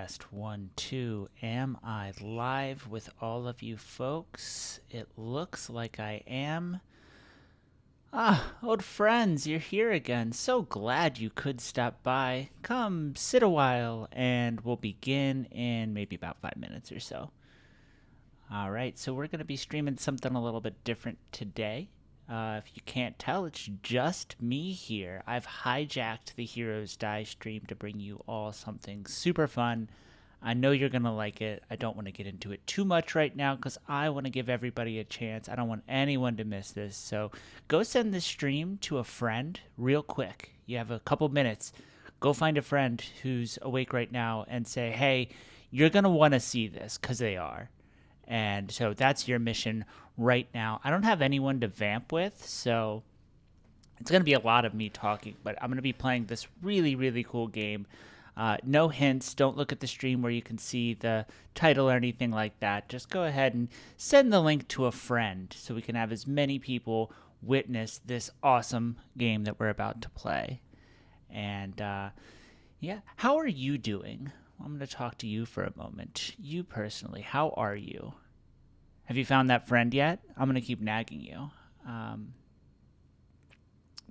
Test 1, 2. Am I live with all of you folks? It looks like I am. Old friends, you're here again. So glad you could stop by. Come sit a while and we'll begin in maybe about 5 minutes or so. Alright, so we're going to be streaming something a little bit different today. If you can't tell, it's just me here. I've hijacked the Heroes Die stream to bring you all something super fun. I know you're going to like it. I don't want to get into it too much right now because I want to give everybody a chance. I don't want anyone to miss this. So go send this stream to a friend real quick. You have a couple minutes. Go find a friend who's awake right now and say, hey, you're going to want to see this, because they are. And so that's your mission right now. I don't have anyone to vamp with, so it's going to be a lot of me talking, but I'm going to be playing this really, really cool game. No hints. Don't look at the stream where you can see the title or anything like that. Just go ahead and send the link to a friend so we can have as many people witness this awesome game that we're about to play. And yeah, how are you doing? I'm going to talk to you for a moment. You personally, how are you? Have you found that friend yet? I'm going to keep nagging you.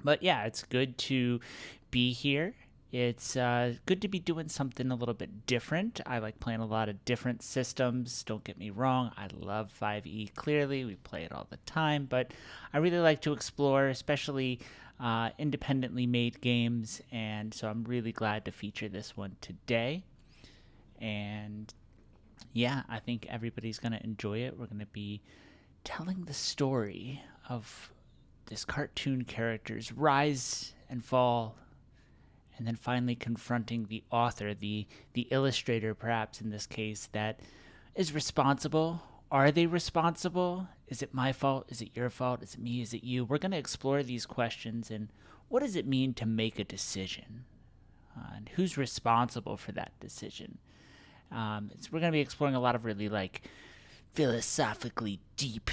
But yeah, it's good to be here. It's good to be doing something a little bit different. I like playing a lot of different systems. Don't get me wrong. I love 5e, clearly. We play it all the time. But I really like to explore, especially independently made games. And so I'm really glad to feature this one today. And yeah, I think everybody's going to enjoy it. We're going to be telling the story of this cartoon character's rise and fall, and then finally confronting the author, the illustrator perhaps in this case, that is responsible. Are they responsible? Is it my fault? Is it your fault? Is it me? Is it you? We're going to explore these questions and what does it mean to make a decision? And who's responsible for that decision? We're going to be exploring a lot of really philosophically deep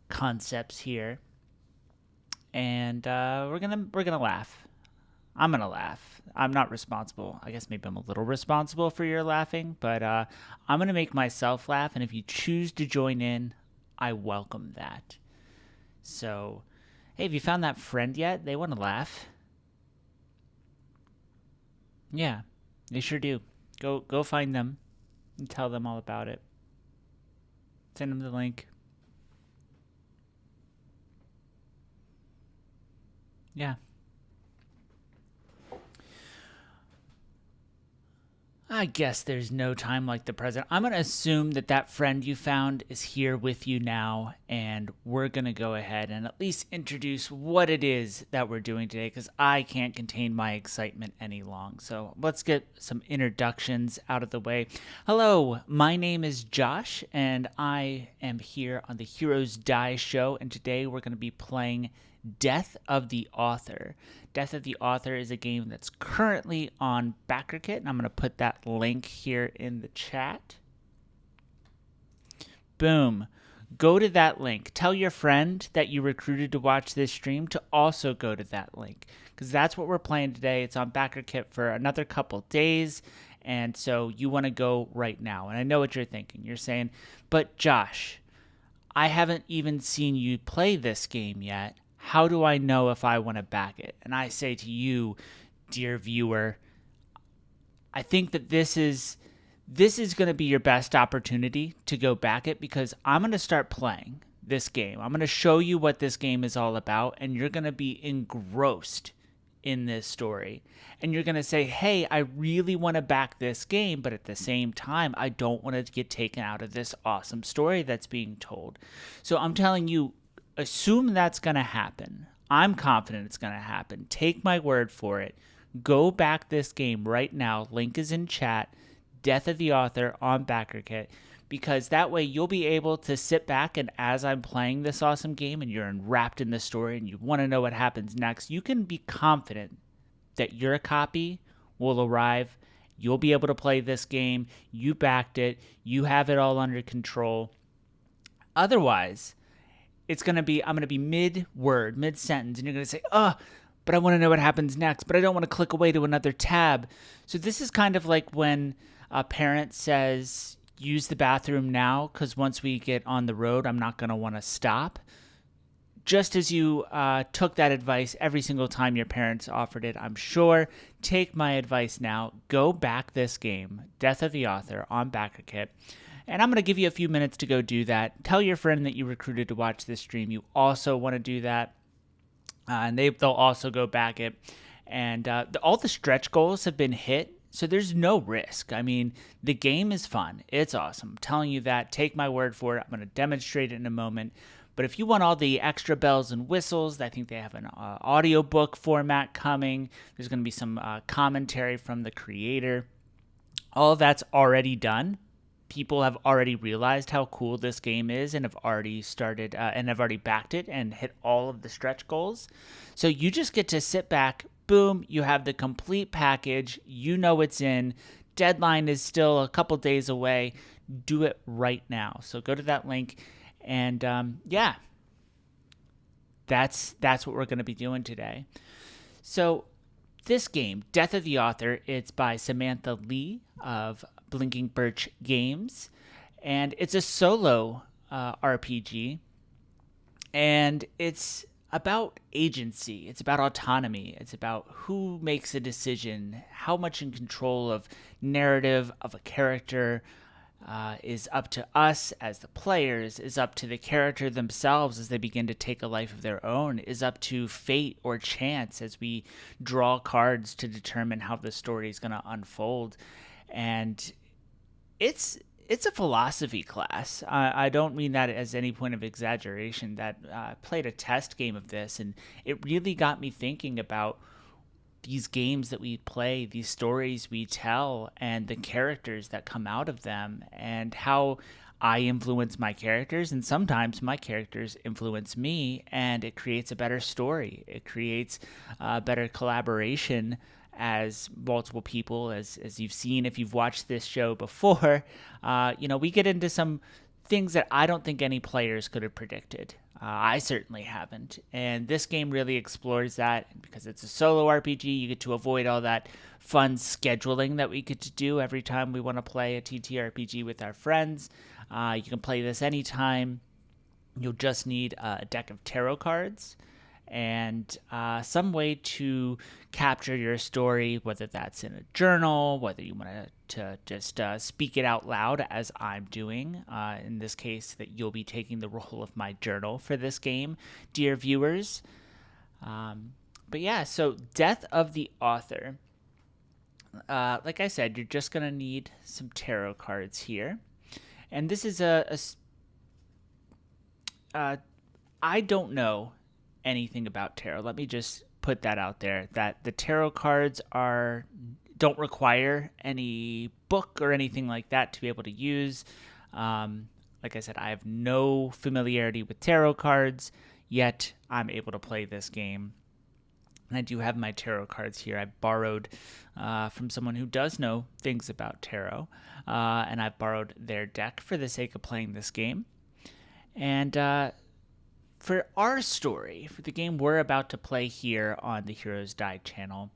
concepts here, and we're gonna laugh. I'm gonna laugh. I'm not responsible. I guess maybe I'm a little responsible for your laughing, but I'm gonna make myself laugh. And if you choose to join in, I welcome that. So, hey, have you found that friend yet? They want to laugh. Yeah, they sure do. Go find them and tell them all about it. Send them the link. Yeah. I guess there's no time like the present. I'm going to assume that friend you found is here with you now, and we're going to go ahead and at least introduce what it is that we're doing today, because I can't contain my excitement any long. So let's get some introductions out of the way. Hello, my name is Josh, and I am here on the Heroes Die show, and today we're going to be playing Death of the Author. Death of the Author is a game that's currently on BackerKit, and I'm going to put that link here in the chat. Boom. Go to that link. Tell your friend that you recruited to watch this stream to also go to that link, because that's what we're playing today. It's on BackerKit for another couple days, and so you want to go right now. And I know what you're thinking. You're saying, but Josh, I haven't even seen you play this game yet. How do I know if I want to back it? And I say to you, dear viewer, I think that this is going to be your best opportunity to go back it, because I'm going to start playing this game. I'm going to show you what this game is all about, and you're going to be engrossed in this story. And you're going to say, hey, I really want to back this game, but at the same time, I don't want to get taken out of this awesome story that's being told. So I'm telling you, assume that's going to happen. I'm confident it's going to happen. Take my word for it. Go back this game right now. Link is in chat. Death of the Author on BackerKit. Because that way you'll be able to sit back, and as I'm playing this awesome game and you're enwrapped in the story and you want to know what happens next, you can be confident that your copy will arrive. You'll be able to play this game. You backed it. You have it all under control. Otherwise, I'm going to be mid-word, mid-sentence, and you're going to say, but I want to know what happens next, but I don't want to click away to another tab. So this is kind of like when a parent says, use the bathroom now, because once we get on the road, I'm not going to want to stop. Just as you took that advice every single time your parents offered it, I'm sure, take my advice now. Go back this game, Death of the Author, on BackerKit. And I'm going to give you a few minutes to go do that. Tell your friend that you recruited to watch this stream. You also want to do that. And they'll also go back it. And all the stretch goals have been hit. So there's no risk. I mean, the game is fun. It's awesome. I'm telling you that. Take my word for it. I'm going to demonstrate it in a moment. But if you want all the extra bells and whistles, I think they have an audiobook format coming. There's going to be some commentary from the creator. All of that's already done. People have already realized how cool this game is and have already started and have already backed it and hit all of the stretch goals. So you just get to sit back. Boom, you have the complete package. You know it's in. Deadline is still a couple days away. Do it right now. So go to that link. And that's what we're going to be doing today. So this game, Death of the Author, it's by Samantha Lee of Blinking Birch Games. And it's a solo RPG. And it's about agency. It's about autonomy. It's about who makes a decision, how much in control of narrative of a character is up to us as the players, is up to the character themselves as they begin to take a life of their own, is up to fate or chance as we draw cards to determine how the story is going to unfold. And it's a philosophy class. I don't mean that as any point of exaggeration. That I played a test game of this, and it really got me thinking about these games that we play, these stories we tell, and the characters that come out of them, and how I influence my characters, and sometimes my characters influence me, and it creates a better story. It creates a better collaboration as multiple people, as you've seen if you've watched this show before. We get into some things that I don't think any players could have predicted. I certainly haven't. And this game really explores that. Because it's a solo RPG, you get to avoid all that fun scheduling that we get to do every time we want to play a TTRPG with our friends. You can play this anytime. You'll just need a deck of tarot cards and some way to capture your story, whether that's in a journal, whether you want to just speak it out loud as I'm doing. In this case, that you'll be taking the role of my journal for this game, dear viewers. But yeah, so Death of the Author. Like I said, you're just going to need some tarot cards here. And this is I don't know anything about tarot. Let me just put that out there, that the tarot cards don't require any book or anything like that to be able to use. Like I said, I have no familiarity with tarot cards, yet I'm able to play this game. And I do have my tarot cards here. I borrowed from someone who does know things about tarot, and I've borrowed their deck for the sake of playing this game. And for our story, for the game we're about to play here on the Heroes Die channel,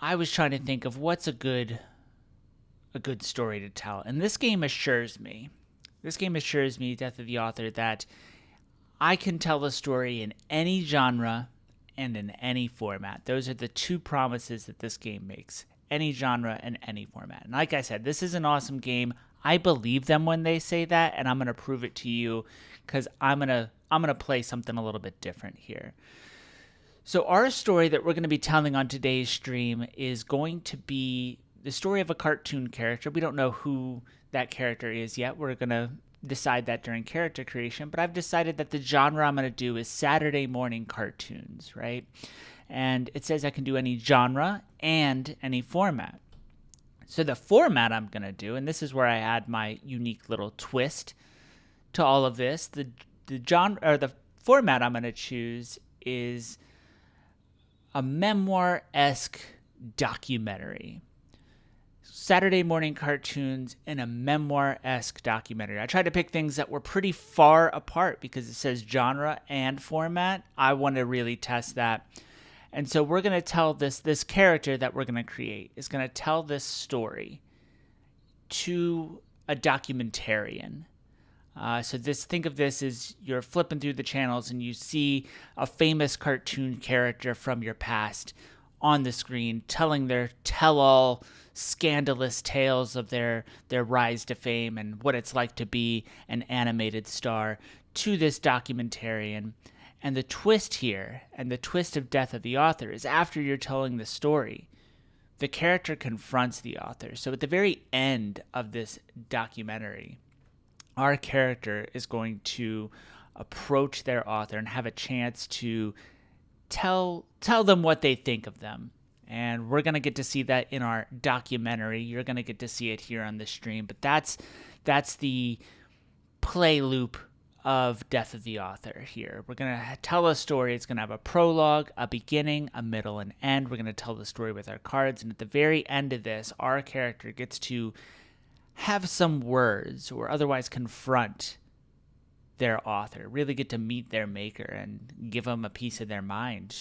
I was trying to think of what's a good story to tell. And this game assures me, Death of the Author, that I can tell a story in any genre and in any format. Those are the two promises that this game makes. Any genre and any format. And like I said, this is an awesome game. I believe them when they say that, and I'm going to prove it to you because I'm going to play something a little bit different here. So our story that we're going to be telling on today's stream is going to be the story of a cartoon character. We don't know who that character is yet. We're going to decide that during character creation, but I've decided that the genre I'm going to do is Saturday morning cartoons, right? And it says I can do any genre and any format. So the format I'm going to do, and this is where I add my unique little twist to all of this, the genre or the format I'm going to choose is a memoir-esque documentary. Saturday morning cartoons in a memoir-esque documentary. I tried to pick things that were pretty far apart because it says genre and format. I want to really test that. And so we're going to tell this character that we're going to create is going to tell this story to a documentarian. Think of this as you're flipping through the channels and you see a famous cartoon character from your past on the screen telling their tell-all scandalous tales of their rise to fame and what it's like to be an animated star to this documentarian. And the twist here, and the twist of Death of the Author, is after you're telling the story, the character confronts the author. So at the very end of this documentary, our character is going to approach their author and have a chance to tell them what they think of them. And we're going to get to see that in our documentary. You're going to get to see it here on the stream. But that's the play loop of Death of the Author here. We're going to tell a story. It's going to have a prologue, a beginning, a middle, and end. We're going to tell the story with our cards. And at the very end of this, our character gets to have some words or otherwise confront their author, really get to meet their maker and give them a piece of their mind.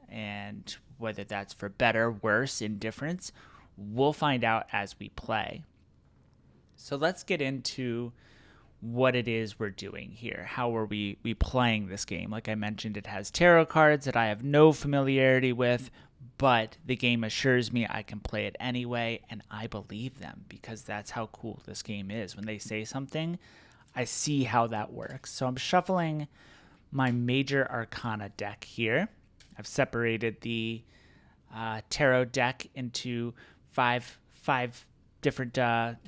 And whether that's for better, worse, indifference, we'll find out as we play. So let's get into what it is we're doing here. How are we playing this game? Like I mentioned, it has tarot cards that I have no familiarity with, but the game assures me I can play it anyway, and I believe them because that's how cool this game is. When they say something, I see how that works. So I'm shuffling my Major Arcana deck here. I've separated the tarot deck into five different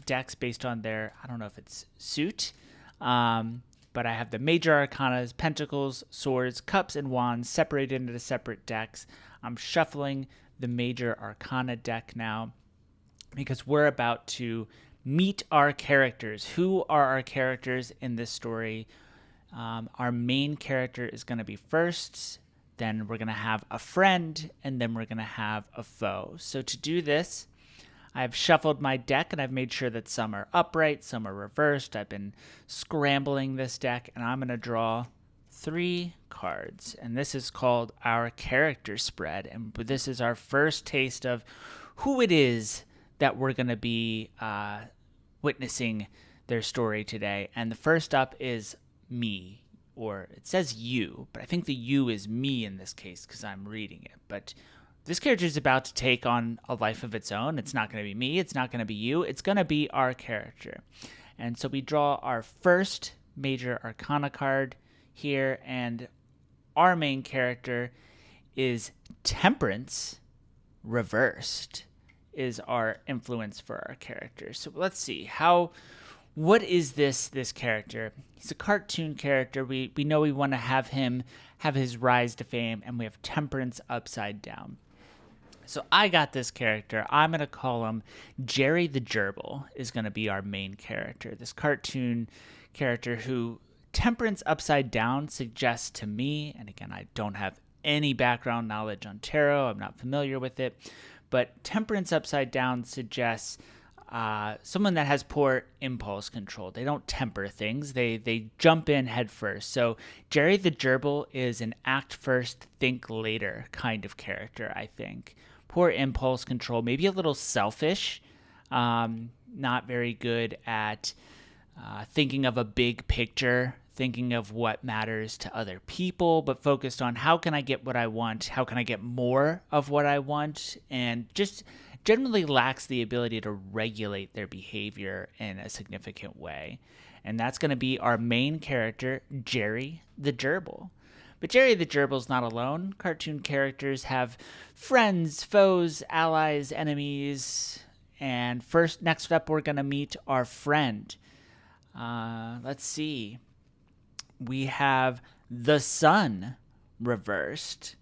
decks based on their, I don't know if it's suit, but I have the Major Arcanas, Pentacles, Swords, Cups, and Wands separated into separate decks. I'm shuffling the Major Arcana deck now because we're about to meet our characters. Who are our characters in this story? Our main character is going to be first, then we're going to have a friend, and then we're going to have a foe. So to do this, I've shuffled my deck, and I've made sure that some are upright, some are reversed. I've been scrambling this deck, and I'm going to draw 3 cards, and this is called our character spread, and this is our first taste of who it is that we're going to be witnessing their story today. And the first up is me, or it says you, but I think the you is me in this case because I'm reading it. But this character is about to take on a life of its own. It's not going to be me. It's not going to be you. It's going to be our character. And so we draw our first Major Arcana card here, and our main character is Temperance reversed is our influence for our character. So let's see what is this character? He's a cartoon character. We know we want to have him have his rise to fame, and we have Temperance upside down. So I got this character. I'm going to call him Jerry the Gerbil is going to be our main character. This cartoon character who Temperance upside down suggests to me, and again, I don't have any background knowledge on tarot. I'm not familiar with it, but Temperance upside down suggests someone that has poor impulse control. They don't temper things. They jump in head first. So Jerry the Gerbil is an act first, think later kind of character, I think. Poor impulse control, maybe a little selfish, not very good at thinking of a big picture, thinking of what matters to other people, but focused on how can I get what I want, how can I get more of what I want, and just generally lacks the ability to regulate their behavior in a significant way. And that's going to be our main character, Jerry the Gerbil. But Jerry the Gerbil's not alone. Cartoon characters have friends, foes, allies, enemies. And next up, we're going to meet our friend. Let's see. We have the sun reversed.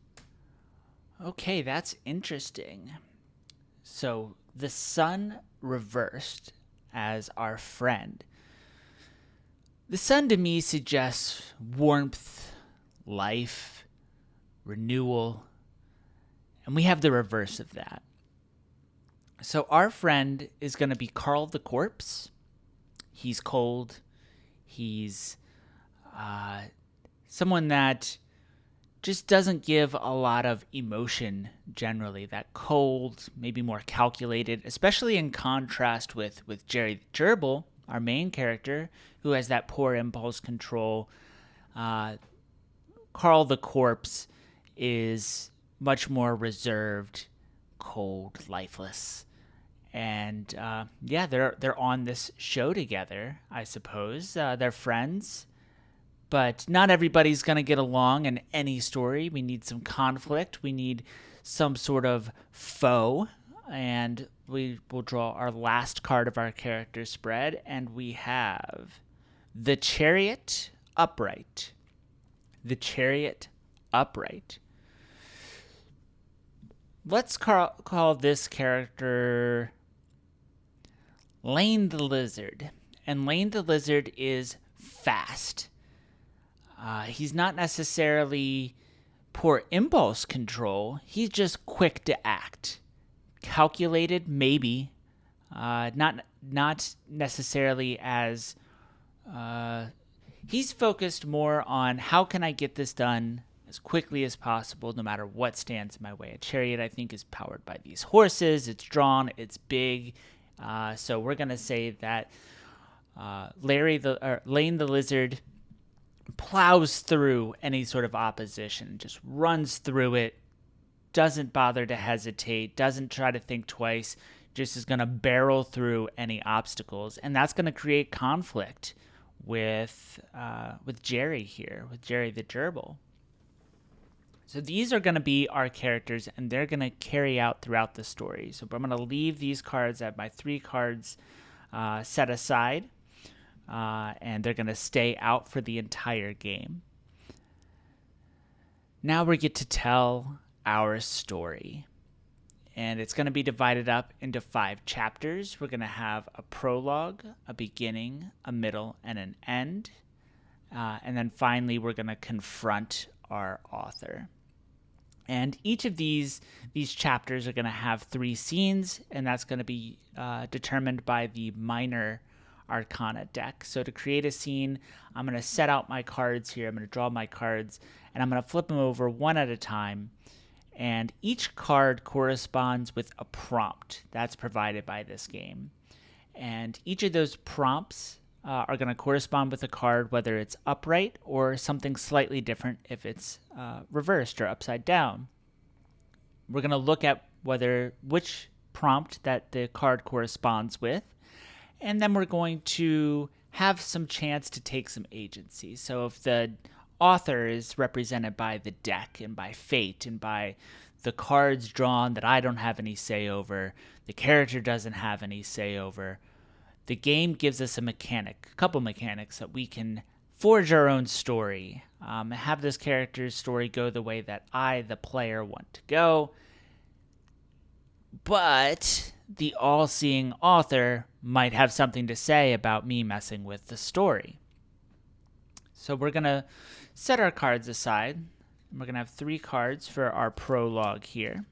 Okay, that's interesting. So the sun reversed as our friend. The sun to me suggests warmth, life, renewal, and we have the reverse of that. So our friend is going to be Carl the Corpse. He's cold. He's someone that just doesn't give a lot of emotion generally. That cold, maybe more calculated, especially in contrast with Jerry the Gerbil, our main character, who has that poor impulse control. Carl the Corpse is much more reserved, cold, lifeless. And they're on this show together, I suppose. They're friends, but not everybody's going to get along in any story. We need some conflict. We need some sort of foe. And we will draw our last card of our character spread, and we have the Chariot Upright. The Chariot Upright. Let's call this character Lane the Lizard. And Lane the Lizard is fast. He's not necessarily poor impulse control. He's just quick to act. Calculated, maybe. Not necessarily as... he's focused more on how can I get this done as quickly as possible, no matter what stands in my way. A chariot, I think, is powered by these horses. It's drawn. It's big. So we're going to say that Lane the Lizard plows through any sort of opposition, just runs through it, doesn't bother to hesitate, doesn't try to think twice, just is going to barrel through any obstacles. And that's going to create conflict with Jerry here, with Jerry the Gerbil. So these are going to be our characters, and they're going to carry out throughout the story. So I'm going to leave these cards at my 3 cards set aside, and they're going to stay out for the entire game. Now we get to tell our story, and it's going to be divided up into 5 chapters. We're going to have a prologue, a beginning, a middle, and an end. And then finally, we're going to confront our author. And each of these chapters are going to have 3 scenes, and that's going to be determined by the minor arcana deck. So to create a scene, I'm going to set out my cards here. I'm going to draw my cards, and I'm going to flip them over one at a time. And each card corresponds with a prompt that's provided by this game. And each of those prompts are going to correspond with a card, whether it's upright or something slightly different if it's reversed or upside down. We're going to look at which prompt that the card corresponds with, and then we're going to have some chance to take some agency. So if the author is represented by the deck and by fate and by the cards drawn that I don't have any say over, the character doesn't have any say over, the game gives us a couple mechanics that we can forge our own story, have this character's story go the way that I, the player, want to go. But the all-seeing author might have something to say about me messing with the story. So we're going to set our cards aside. We're going to have 3 cards for our prologue here.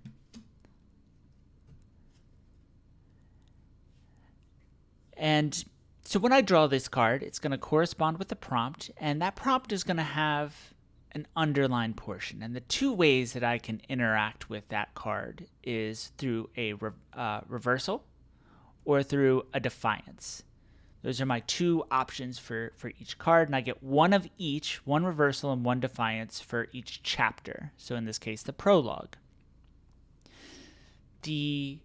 And so when I draw this card, it's going to correspond with the prompt, and that prompt is going to have an underlined portion. And the 2 ways that I can interact with that card is through a reversal or through a defiance. Those are my 2 options for each card, and I get 1 of each, 1 reversal and 1 defiance for each chapter. So in this case, the prologue. The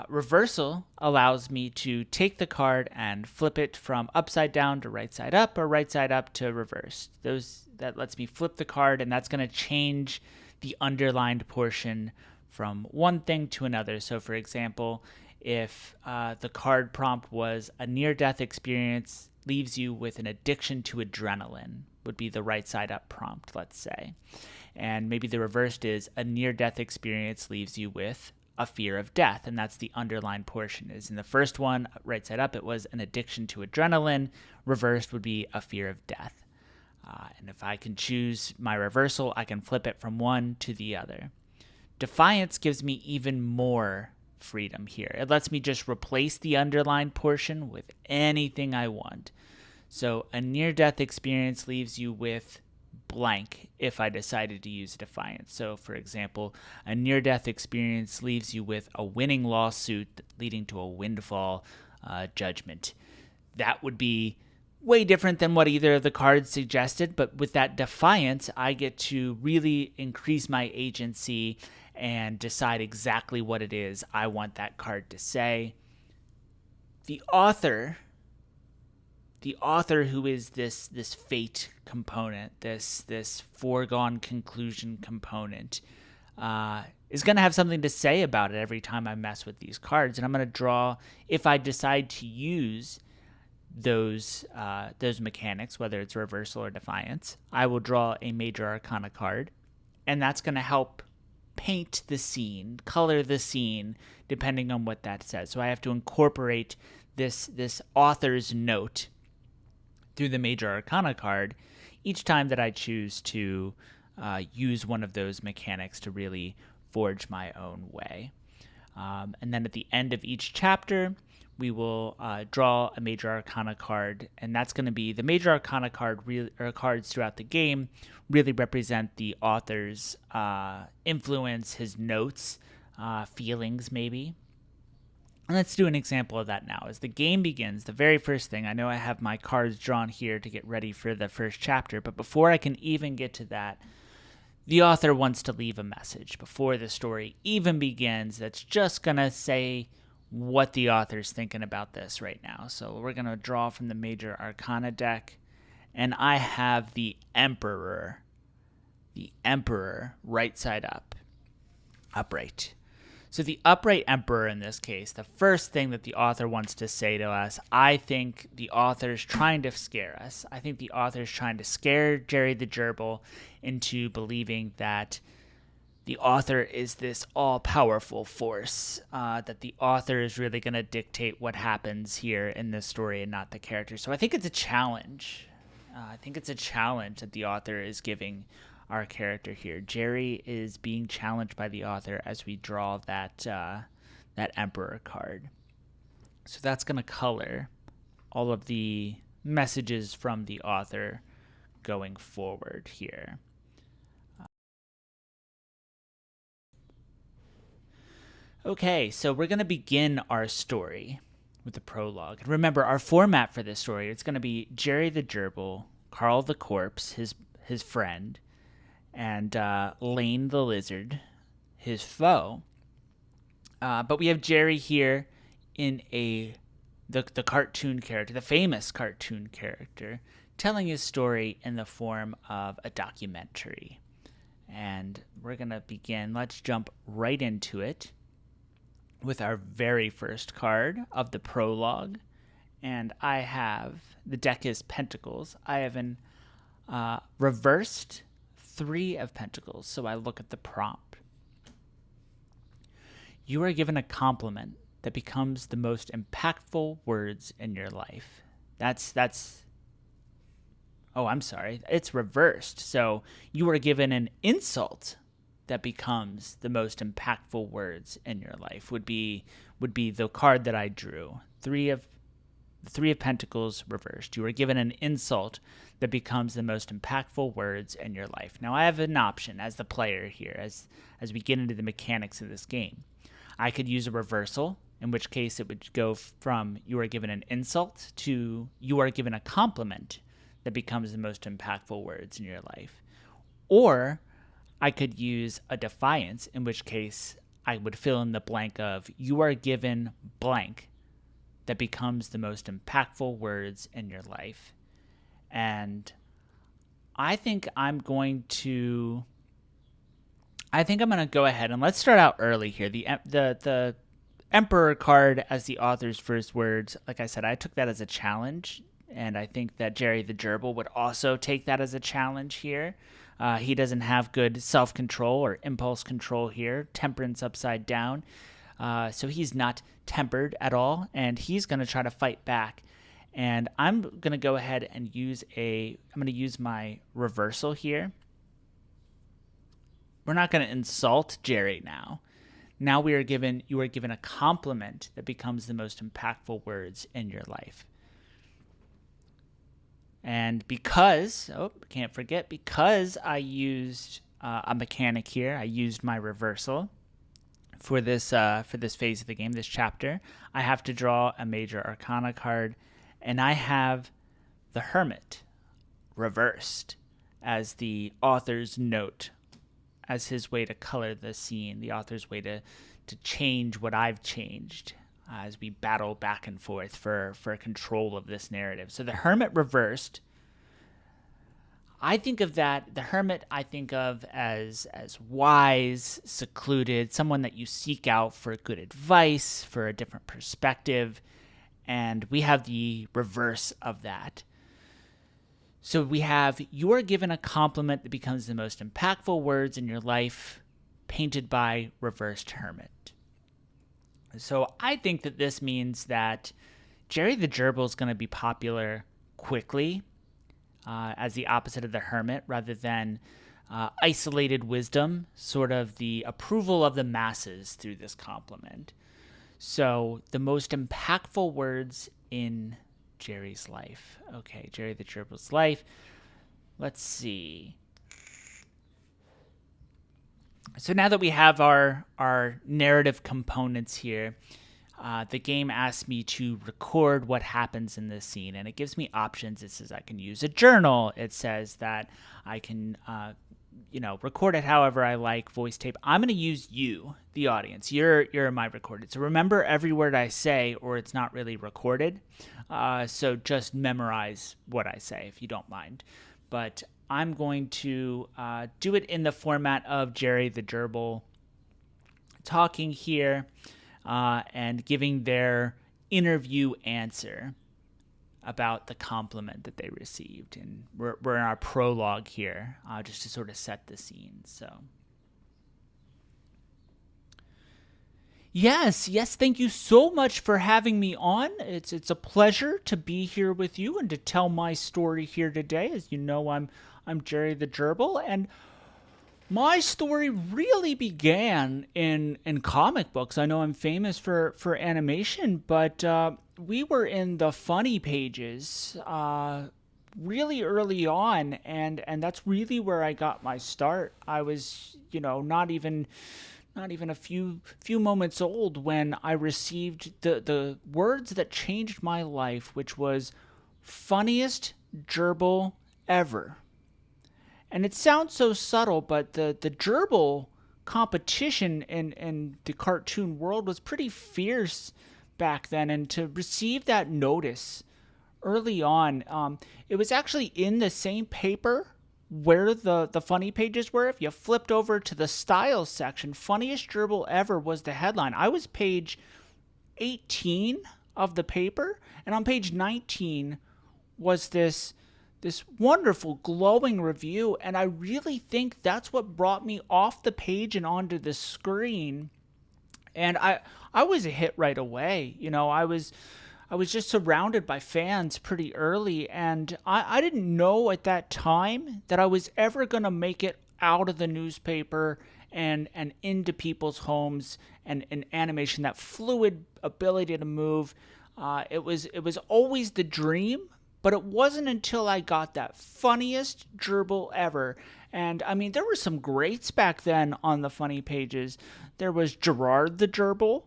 reversal allows me to take the card and flip it from upside down to right side up or right side up to reverse. That lets me flip the card, and that's going to change the underlined portion from one thing to another. So for example, if the card prompt was a near-death experience leaves you with an addiction to adrenaline, would be the right side up prompt, let's say. And maybe the reversed is a near-death experience leaves you with a fear of death, and that's the underlined portion. Is in the first one, right side up, it was an addiction to adrenaline. Reversed would be a fear of death. And if I can choose my reversal, I can flip it from one to the other. Defiance gives me even more freedom here. It lets me just replace the underlined portion with anything I want. So a near-death experience leaves you with blank if I decided to use defiance. So, for example, a near-death experience leaves you with a winning lawsuit leading to a windfall judgment. That would be way different than what either of the cards suggested, but with that defiance, I get to really increase my agency and decide exactly what it is I want that card to say. The author who is this fate component, this foregone conclusion component, is going to have something to say about it every time I mess with these cards. And I'm going to draw, if I decide to use those mechanics, whether it's reversal or defiance, I will draw a major arcana card, and that's going to help paint the scene, color the scene, depending on what that says. So I have to incorporate this author's note through the major arcana card each time that I choose to use one of those mechanics to really forge my own way. And then at the end of each chapter, we will draw a major arcana card, and that's going to be the major arcana card, or cards throughout the game really represent the author's influence, his notes, feelings maybe. And let's do an example of that now. As the game begins, the very first thing, I know I have my cards drawn here to get ready for the first chapter, but before I can even get to that, the author wants to leave a message before the story even begins that's just going to say what the author's thinking about this right now. So we're going to draw from the major arcana deck, and I have the Emperor right side up, upright. So the upright Emperor in this case, the first thing that the author wants to say to us, I think the author's trying to scare us. I think the author's trying to scare Jerry the Gerbil into believing that the author is this all-powerful force, that the author is really going to dictate what happens here in this story and not the character. So I think it's a challenge. I think it's a challenge that the author is giving our character here. Jerry is being challenged by the author as we draw that Emperor card. So that's going to color all of the messages from the author going forward here. Okay, so we're going to begin our story with the prologue. And remember, our format for this story, it's going to be Jerry the Gerbil, Carl the Corpse, his friend, and Lane the Lizard, his foe. But we have Jerry here in the cartoon character, the famous cartoon character, telling his story in the form of a documentary. And we're going to begin. Let's jump right into it with our very first card of the prologue. And I have, the deck is Pentacles. I have an reversed 3 of Pentacles. So I look at the prompt. You are given a compliment that becomes the most impactful words in your life. Oh, I'm sorry. It's reversed. So you are given an insult that becomes the most impactful words in your life would be the card that I drew. 3 of Pentacles reversed. You are given an insult that becomes the most impactful words in your life. Now I have an option as the player here, as we get into the mechanics of this game. I could use a reversal, in which case it would go from you are given an insult to you are given a compliment that becomes the most impactful words in your life. Or I could use a defiance, in which case I would fill in the blank of you are given blank that becomes the most impactful words in your life. And I think I'm going to go ahead and let's start out early here. The Emperor card as the author's first words, like I said, I took that as a challenge, and I think that Jerry the Gerbil would also take that as a challenge here. He doesn't have good self-control or impulse control here. Temperance upside down. So he's not tempered at all, and he's going to try to fight back. And I'm going to go ahead and use my reversal here. We're not going to insult Jerry now. Now you are given a compliment that becomes the most impactful words in your life. And because, can't forget, because I used a mechanic here, I used my reversal for this phase of the game, this chapter, I have to draw a major arcana card, and I have the Hermit reversed as the author's note, as his way to color the scene, the author's way to change what I've changed as we battle back and forth for control of this narrative. So the Hermit reversed, I think of that, the Hermit I think of as wise, secluded, someone that you seek out for good advice, for a different perspective, and we have the reverse of that. So we have, you are given a compliment that becomes the most impactful words in your life, painted by reversed Hermit. So I think that this means that Jerry the Gerbil is going to be popular quickly, as the opposite of the Hermit, rather than isolated wisdom, sort of the approval of the masses through this compliment. So the most impactful words in Jerry's life. Okay, Jerry the Gerbil's life. Let's see. So now that we have our narrative components here, the game asks me to record what happens in this scene, and it gives me options. It says I can use a journal. It says that I can, record it however I like, voice tape. I'm going to use you, the audience. You're my recorded. So remember every word I say, or it's not really recorded. So just memorize what I say, if you don't mind. But I'm going to do it in the format of Jerry the Gerbil talking here. And giving their interview answer about the compliment that they received. And we're in our prologue here, just to sort of set the scene. So, yes, thank you so much for having me on. It's a pleasure to be here with you and to tell my story here today. As you know, I'm Jerry the Gerbil, and my story really began in comic books. I know I'm famous for animation, but we were in the funny pages really early on, and that's really where I got my start. I was, not even a few moments old when I received the words that changed my life, which was funniest gerbil ever. And it sounds so subtle, but the gerbil competition in the cartoon world was pretty fierce back then. And to receive that notice early on, it was actually in the same paper where the funny pages were. If you flipped over to the styles section, funniest gerbil ever was the headline. I was page 18 of the paper, and on page 19 was this wonderful glowing review, and I really think that's what brought me off the page and onto the screen. And I was a hit right away. I was just surrounded by fans pretty early, and I didn't know at that time that I was ever going to make it out of the newspaper and into people's homes, and animation, that fluid ability to move. It was always the dream. But it wasn't until I got that funniest gerbil ever. And I mean, there were some greats back then on the funny pages. There was Gerard the Gerbil.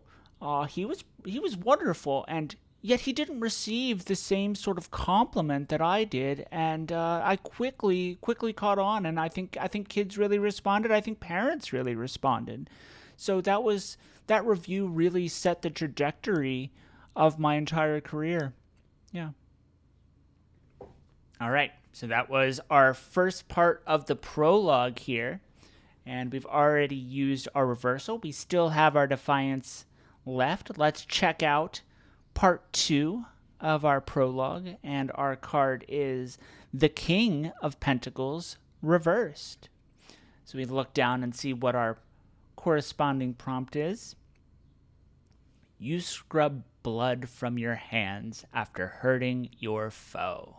He was wonderful, and yet he didn't receive the same sort of compliment that I did. And I quickly caught on, and I think kids really responded. I think parents really responded. So that review really set the trajectory of my entire career. Yeah. All right, so that was our first part of the prologue here, and we've already used our reversal. We still have our defiance left. Let's check out part 2 of our prologue, and our card is the King of Pentacles reversed. So we look down and see what our corresponding prompt is. You scrub blood from your hands after hurting your foe.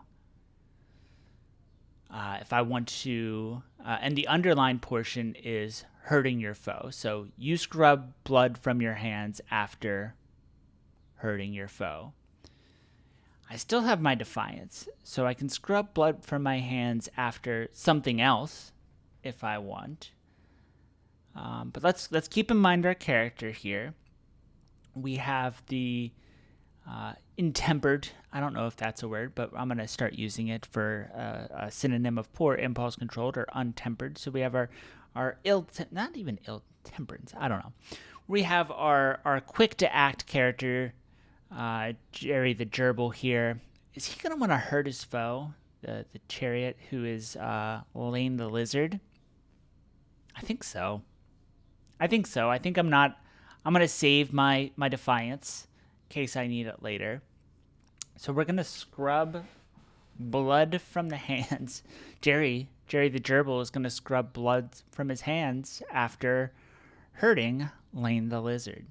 If I want to, and the underlined portion is hurting your foe. So you scrub blood from your hands after hurting your foe. I I still have my Defiance, so I can scrub blood from my hands after something else if I want. But let's keep in mind our character here. We have the intempered. I don't know if that's a word, but I'm going to start using it for a synonym of poor impulse controlled or untempered. So we have our not even ill temperance. I don't know. We have our quick to act character, Jerry the Gerbil here. Is he going to want to hurt his foe, the chariot, who is Lane the Lizard? I think so. I think I'm going to save my Defiance in case I need it later. So we're going to scrub blood from the hands. Jerry the Gerbil is going to scrub blood from his hands after hurting Lane the Lizard.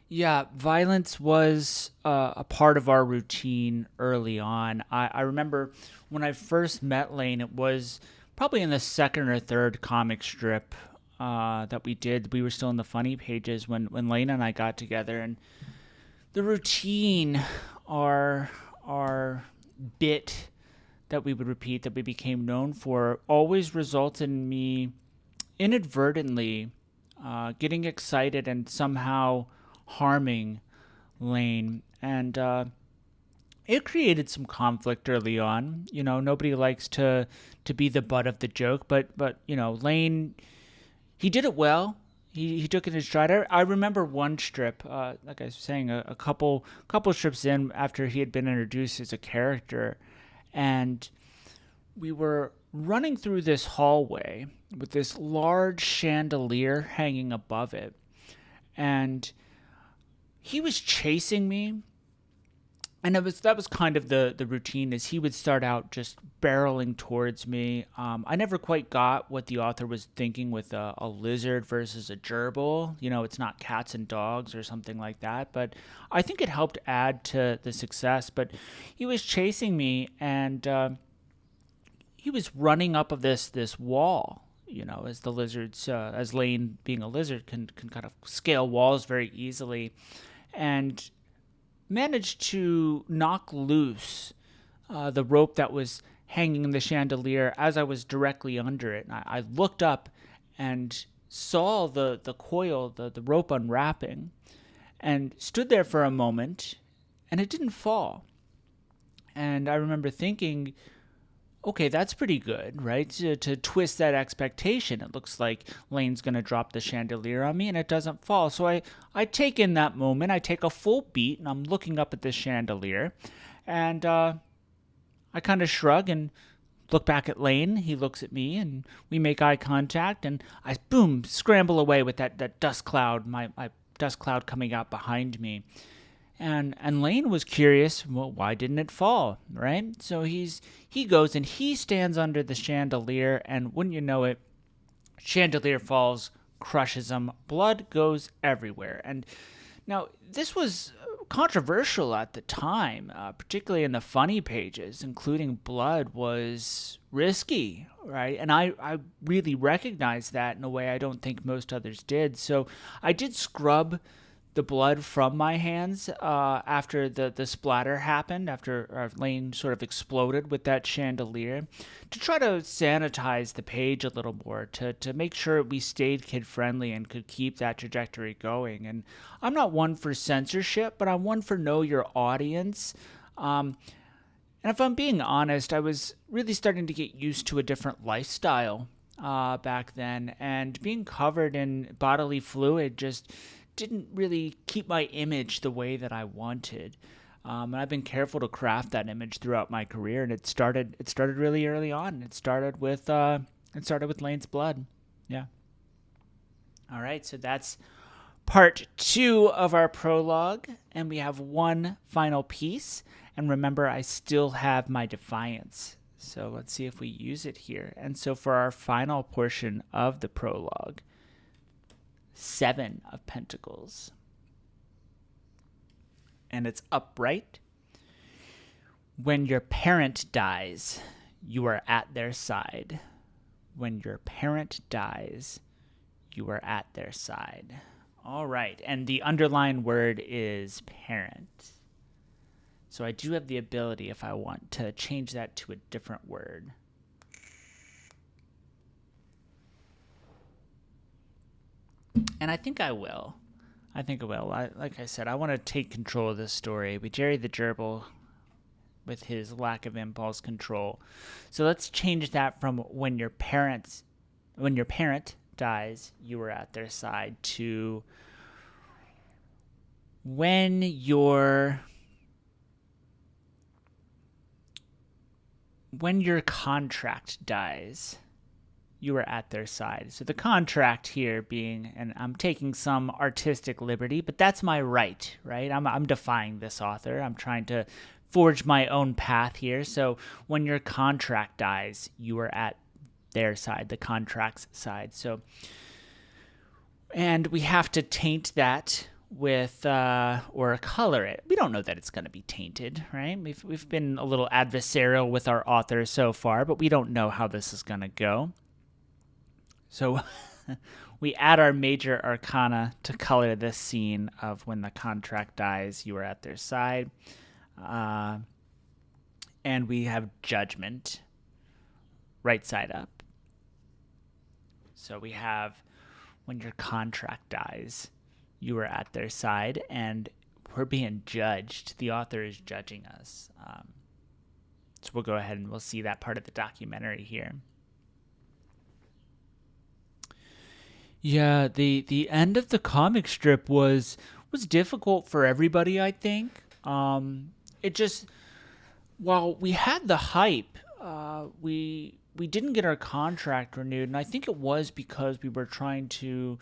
Yeah, violence was a part of our routine early on. I remember when I first met Lane, it was probably in the second or third comic strip that we did. We were still in the funny pages when Lane and I got together, and the routine, our bit that we would repeat, that we became known for, always resulted in me inadvertently getting excited and somehow harming Lane. And it created some conflict early on. You know, nobody likes to be the butt of the joke, but you know, Lane, he did it well. He took it in stride. I remember one strip, like I was saying, a couple strips in after he had been introduced as a character, and we were running through this hallway with this large chandelier hanging above it, and he was chasing me. And that was kind of the routine, is he would start out just barreling towards me. I never quite got what the author was thinking with a lizard versus a gerbil. You know, it's not cats and dogs or something like that. But I think it helped add to the success. But he was chasing me, and he was running up of this wall. You know, as the lizards, as Lane being a lizard can kind of scale walls very easily, and managed to knock loose the rope that was hanging in the chandelier as I was directly under it. And I looked up and saw the coil, the rope unwrapping, and stood there for a moment, and it didn't fall. And I remember thinking, okay, that's pretty good, right? To twist that expectation. It looks like Lane's going to drop the chandelier on me, and it doesn't fall. So I take in that moment. I take a full beat, and I'm looking up at the chandelier. And I kind of shrug and look back at Lane. He looks at me, and we make eye contact. And I, boom, scramble away with that dust cloud, my dust cloud coming out behind me. And Lane was curious, well, why didn't it fall, right? So he goes and he stands under the chandelier, and wouldn't you know it, chandelier falls, crushes him, blood goes everywhere. And now this was controversial at the time, particularly in the funny pages. Including blood was risky, right? And I really recognized that in a way I don't think most others did. So I did scrub the blood from my hands after the splatter happened, after Lane sort of exploded with that chandelier, to try to sanitize the page a little more, to make sure we stayed kid-friendly and could keep that trajectory going. And I'm not one for censorship, but I'm one for know your audience. And if I'm being honest, I was really starting to get used to a different lifestyle back then, and being covered in bodily fluid just didn't really keep my image the way that I wanted. And I've been careful to craft that image throughout my career, and it started really early on. It started with Lane's blood. Yeah. All right, so that's part 2 of our prologue, and we have one final piece. And remember, I still have my Defiance. So let's see if we use it here. And so for our final portion of the prologue, 7 of Pentacles. And it's upright. When your parent dies, you are at their side. When your parent dies, you are at their side. All right. And the underlined word is parent. So I do have the ability, if I want, to change that to a different word. And I think I will. Like I said, I want to take control of this story. We Jerry the Gerbil with his lack of impulse control. So let's change that from when your parent dies, you were at their side, to when your contract dies, you were at their side. So the contract here being, and I'm taking some artistic liberty, but that's my right? I'm defying this author. I'm trying to forge my own path here. So when your contract dies, you are at their side, the contract's side. So, and we have to taint that with or color it. We don't know that it's going to be tainted, right? We've been a little adversarial with our author so far, but we don't know how this is going to go. So we add our major arcana to color this scene of when the contract dies, you are at their side. And we have judgment, right side up. So we have when your contract dies, you are at their side, and we're being judged. The author is judging us. So we'll go ahead and we'll see that part of the documentary here. Yeah, the end of the comic strip was difficult for everybody, I think. It just, while we had the hype, we didn't get our contract renewed, and I think it was because we were trying to,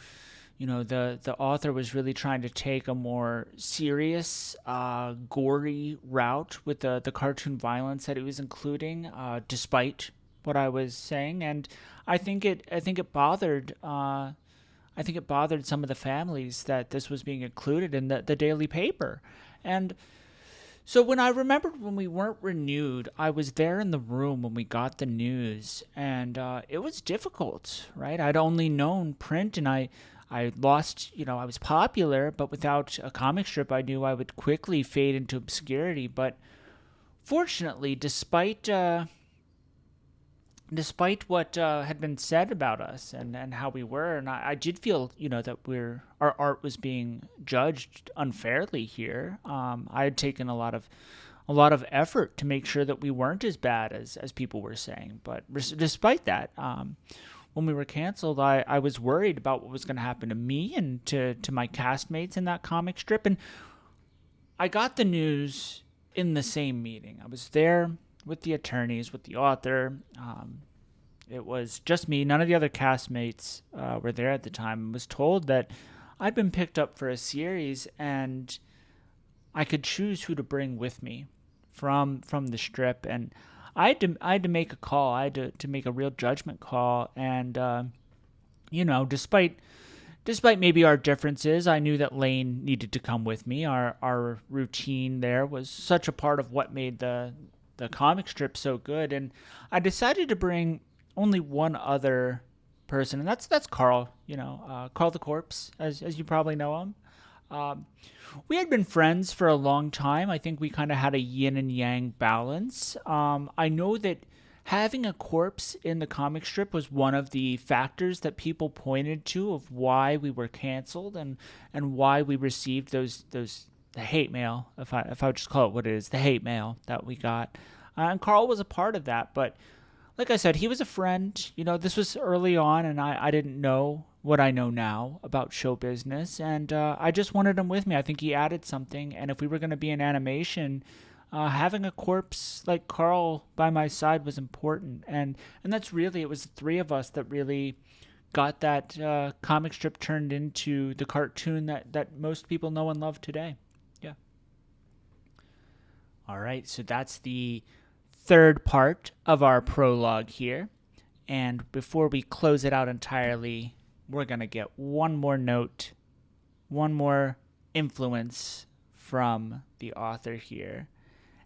the author was really trying to take a more serious, gory route with the cartoon violence that it was including, despite what I was saying, and I think it bothered. I think it bothered some of the families that this was being included in the daily paper. And so when we weren't renewed, I was there in the room when we got the news, and it was difficult, right? I'd only known print, and I lost, I was popular, but without a comic strip, I knew I would quickly fade into obscurity. But fortunately, despite what had been said about us and how we were, and I did feel, that our art was being judged unfairly here. I had taken a lot of effort to make sure that we weren't as bad as people were saying. But despite that, when we were canceled, I was worried about what was going to happen to me and to my castmates in that comic strip. And I got the news in the same meeting. I was there with the attorneys, with the author. It was just me. None of the other castmates were there at the time. I was told that I'd been picked up for a series, and I could choose who to bring with me from the strip. And I had to make a call. I had to make a real judgment call. And despite maybe our differences, I knew that Lane needed to come with me. Our routine there was such a part of what made the comic strip so good, and I decided to bring only one other person, and that's Carl. Carl the Corpse, as you probably know him. We had been friends for a long time. I think we kind of had a yin and yang balance. I know that having a corpse in the comic strip was one of the factors that people pointed to of why we were canceled and why we received the hate mail, if I would just call it what it is, the hate mail that we got. And Carl was a part of that. But like I said, he was a friend. This was early on, and I didn't know what I know now about show business. And I just wanted him with me. I think he added something. And if we were going to be in animation, having a corpse like Carl by my side was important. And that's really, it was the three of us that really got that comic strip turned into the cartoon that most people know and love today. Yeah. All right, so that's the third part of our prologue here. And before we close it out entirely, we're going to get one more note, one more influence from the author here.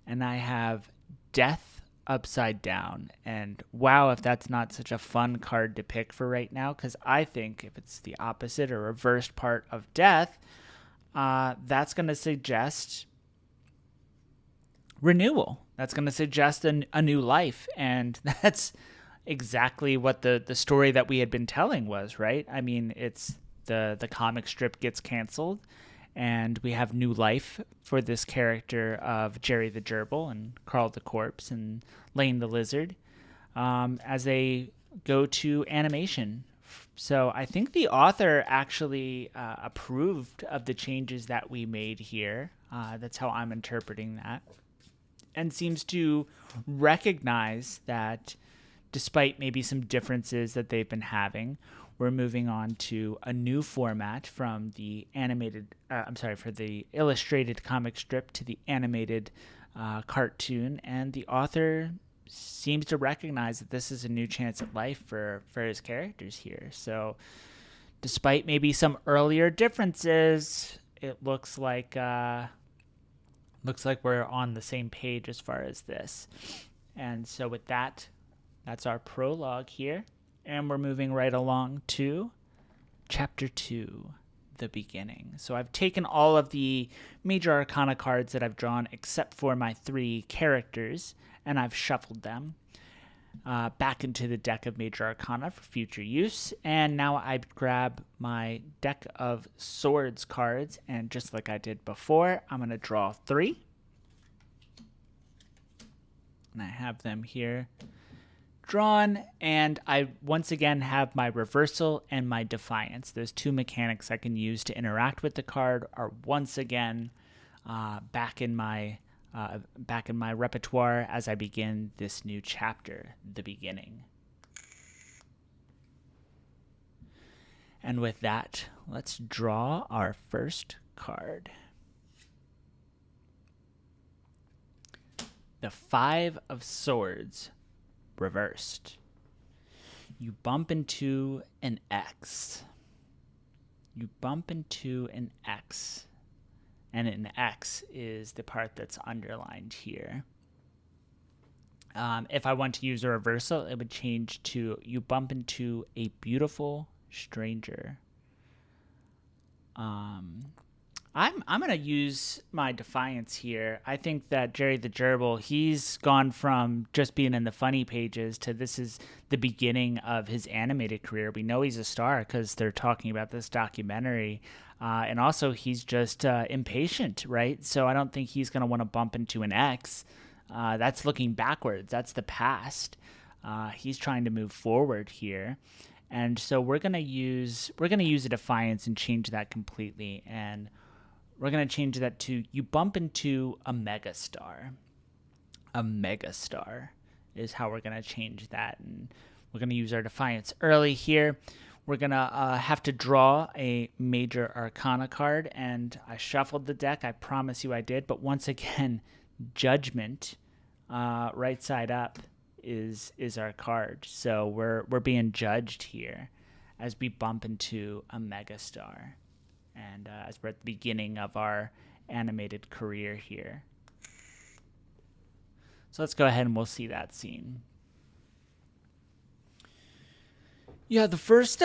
And I have Death upside down. And wow, if that's not such a fun card to pick for right now, because I think if it's the opposite or reversed part of death, that's going to suggest renewal. That's going to suggest a new life. And that's exactly what the story that we had been telling was, right? I mean, it's the comic strip gets canceled, and we have new life for this character of Jerry the Gerbil and Carl the Corpse and Lane the Lizard as they go to animation. So I think the author actually approved of the changes that we made here. That's how I'm interpreting that. And seems to recognize that despite maybe some differences that they've been having, we're moving on to a new format from the for the illustrated comic strip to the animated cartoon. And the author seems to recognize that this is a new chance at life for his characters here. So despite maybe some earlier differences, it looks like we're on the same page as far as this. And so with that, that's our prologue here. And we're moving right along to Chapter 2, The Beginning. So I've taken all of the major arcana cards that I've drawn except for my 3 characters, and I've shuffled them back into the deck of major arcana for future use. And now I grab my deck of swords cards, and just like I did before, I'm going to draw 3. And I have them here drawn, and I once again have my reversal and my defiance. Those 2 mechanics I can use to interact with the card are once again back in my repertoire as I begin this new chapter, The Beginning. And with that, let's draw our first card. The 5 of Swords reversed. You bump into an X. You bump into an X. And an X is the part that's underlined here. If I want to use a reversal, it would change to you bump into a beautiful stranger. I'm going to use my defiance here. I think that Jerry the Gerbil, he's gone from just being in the funny pages to this is the beginning of his animated career. We know he's a star because they're talking about this documentary. And also, he's just impatient, right? So I don't think he's going to want to bump into an X. That's looking backwards. That's the past. He's trying to move forward here. And so we're going to use a defiance and change that completely. And we're going to change that to you bump into a megastar. A megastar is how we're going to change that. And we're going to use our defiance early here. We're going to have to draw a major arcana card. And I shuffled the deck. I promise you I did. But once again, Judgment, right side up, is our card. So we're being judged here as we bump into a megastar. And as we're at the beginning of our animated career here. So let's go ahead and we'll see that scene. Yeah, the first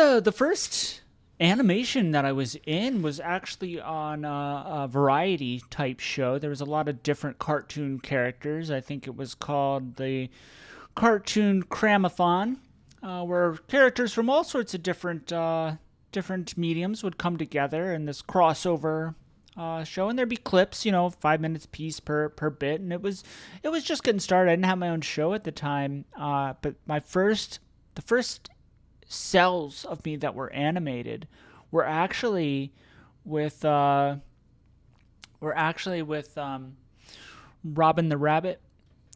animation that I was in was actually on a variety type show. There was a lot of different cartoon characters. I think it was called the Cartoon Cramathon, where characters from all sorts of different mediums would come together in this crossover show, and there'd be clips, 5 minutes piece per bit, and it was just getting started. I didn't have my own show at the time, but the first cells of me that were animated were actually with Robin the Rabbit.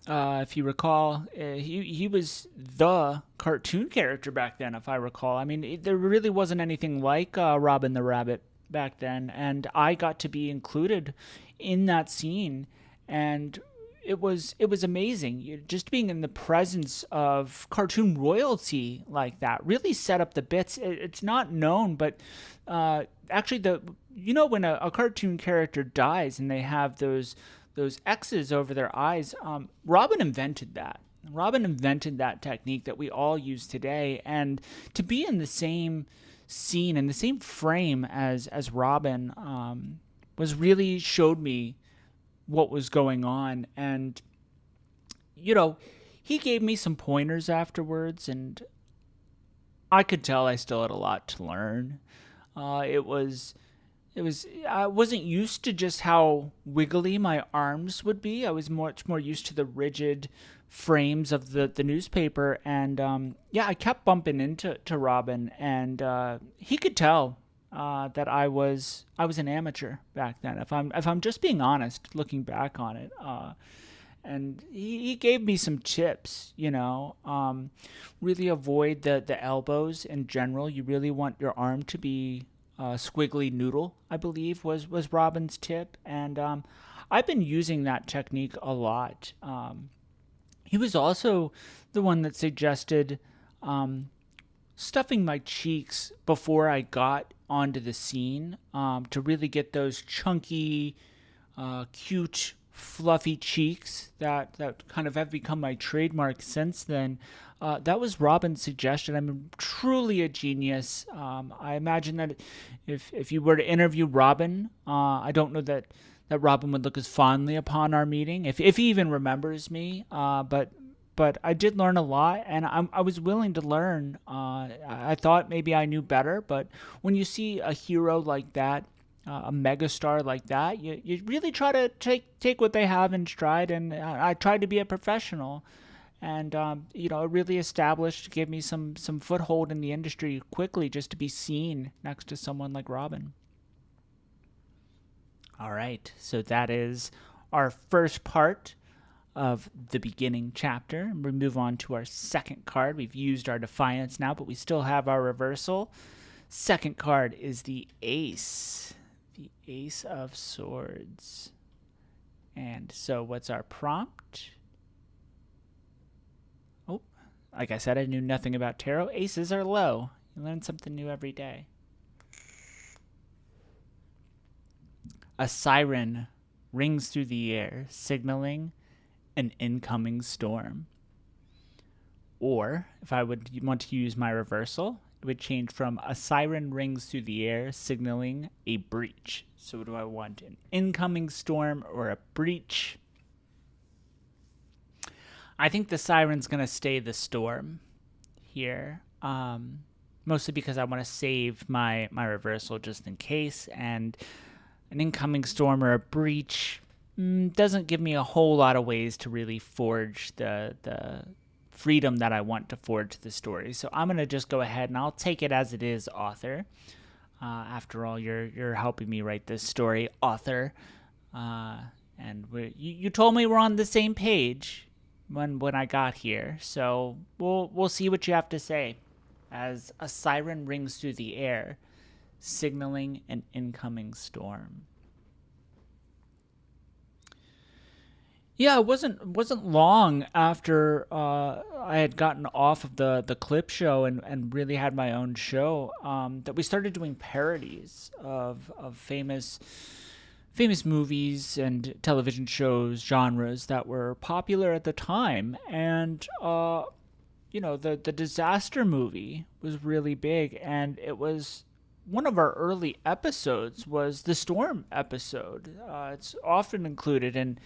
If you recall, he was the cartoon character back then, if I recall. I mean, there really wasn't anything like Robin the Rabbit back then, and I got to be included in that scene, and it was amazing. Just being in the presence of cartoon royalty like that really set up the bits. It's not known, but actually, when a cartoon character dies and they have those X's over their eyes, Robin invented that. Robin invented that technique that we all use today, and to be in the same scene, in the same frame as Robin, was really showed me what was going on. And he gave me some pointers afterwards, and I could tell I still had a lot to learn. I wasn't used to just how wiggly my arms would be. I was much more used to the rigid frames of the newspaper. And I kept bumping into Robin, and he could tell that I was an amateur back then. If I'm just being honest, looking back on it. And he gave me some tips, really avoid the elbows in general. You really want your arm to be squiggly noodle, I believe, was Robin's tip. And I've been using that technique a lot. He was also the one that suggested stuffing my cheeks before I got onto the scene to really get those chunky, cute, fluffy cheeks that kind of have become my trademark since then. That was Robin's suggestion. I'm truly a genius. I imagine that if you were to interview Robin, I don't know that Robin would look as fondly upon our meeting, if he even remembers me. But I did learn a lot, and I was willing to learn. I thought maybe I knew better, but when you see a hero like that, a megastar like that, you really try to take what they have in stride. And I tried to be a professional. And, it really established, gave me some foothold in the industry quickly just to be seen next to someone like Robin. All right, so that is our first part of the beginning chapter. We move on to our second card. We've used our Defiance now, but we still have our reversal. Second card is the Ace. The Ace of Swords. And so what's our prompt? Like I said, I knew nothing about tarot. Aces are low. You learn something new every day. A siren rings through the air, signaling an incoming storm. Or, if I would want to use my reversal, it would change from a siren rings through the air, signaling a breach. So what do I want? An incoming storm or a breach? I think the siren's going to stay the storm here, mostly because I want to save my reversal just in case, and an incoming storm or a breach doesn't give me a whole lot of ways to really forge the freedom that I want to forge the story. So I'm going to just go ahead and I'll take it as it is, author. After all, you're helping me write this story, author. And you told me we're on the same page when I got here, so we'll see what you have to say. As a siren rings through the air, signaling an incoming storm. Yeah, it wasn't long after I had gotten off of the clip show and really had my own show that we started doing parodies of famous movies and television shows, genres that were popular at the time. And, the disaster movie was really big. And it was one of our early episodes was the Storm episode. It's often included in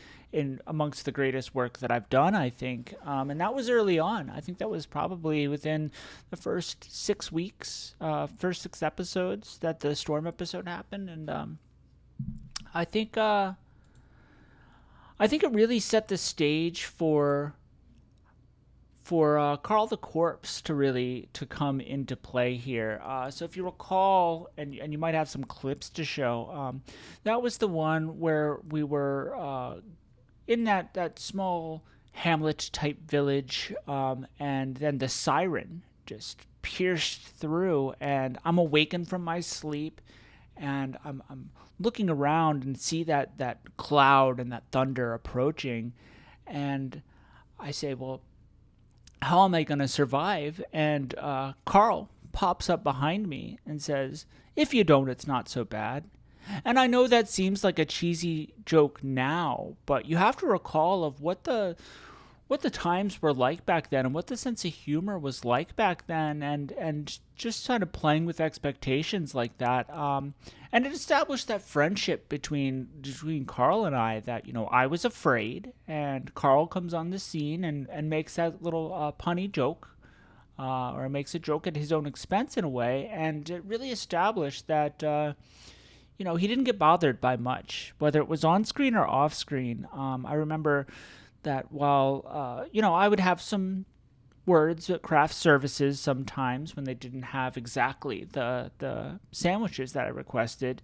amongst the greatest work that I've done, I think. And that was early on. I think that was probably within the first 6 weeks, first 6 episodes that the Storm episode happened. And, I think it really set the stage for Carl the Corpse to come into play here. So if you recall, and you might have some clips to show, that was the one where we were in that small hamlet-type village, and then the siren just pierced through, and I'm awakened from my sleep, and I'm looking around and see that cloud and that thunder approaching, and I say, well, how am I going to survive? And Carl pops up behind me and says, if you don't, it's not so bad. And I know that seems like a cheesy joke now, but you have to recall of what the what the times were like back then and what the sense of humor was like back then, and just sort of playing with expectations like that. And it established that friendship between Carl and I, that, I was afraid, and Carl comes on the scene and makes that little punny joke, or makes a joke at his own expense in a way, and it really established that he didn't get bothered by much, whether it was on screen or off screen. I remember that while, I would have some words at craft services sometimes when they didn't have exactly the sandwiches that I requested,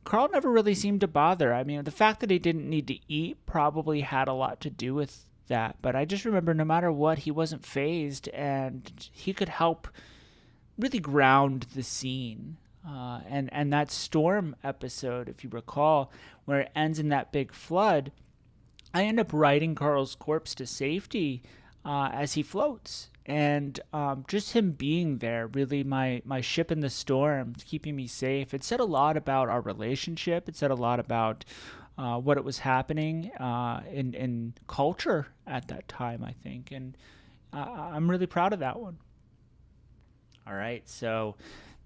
Carl never really seemed to bother. I mean, the fact that he didn't need to eat probably had a lot to do with that, but I just remember no matter what, he wasn't fazed, and he could help really ground the scene. And that storm episode, if you recall, where it ends in that big flood, I end up riding Carl's corpse to safety as he floats. And just him being there, really my ship in the storm, keeping me safe. It said a lot about our relationship. It said a lot about what it was happening in culture at that time, I think. And I'm really proud of that one. All right, so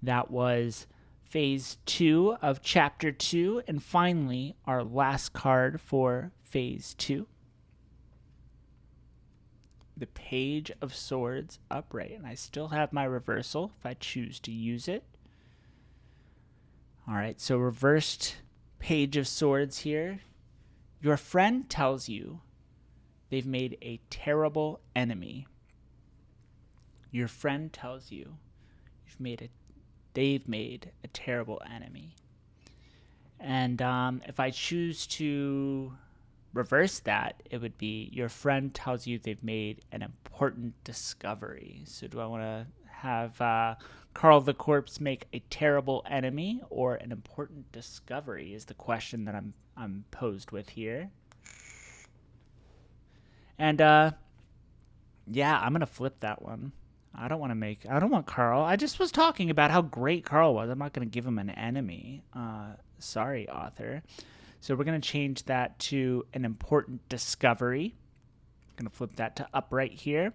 that was Phase 2 of Chapter 2. And finally, our last card for Phase 2. The Page of Swords upright. And I still have my reversal if I choose to use it. All right, so reversed Page of Swords here. Your friend tells you they've made a terrible enemy. Your friend tells you they've made a terrible enemy. And if I choose to reverse that, it would be your friend tells you they've made an important discovery. So do I want to have Carl the Corpse make a terrible enemy or an important discovery is the question that I'm posed with here. And yeah, I'm going to flip that one. I don't want Carl. I just was talking about how great Carl was. I'm not going to give him an enemy. Sorry, author. So we're going to change that to an important discovery. I'm going to flip that to upright here.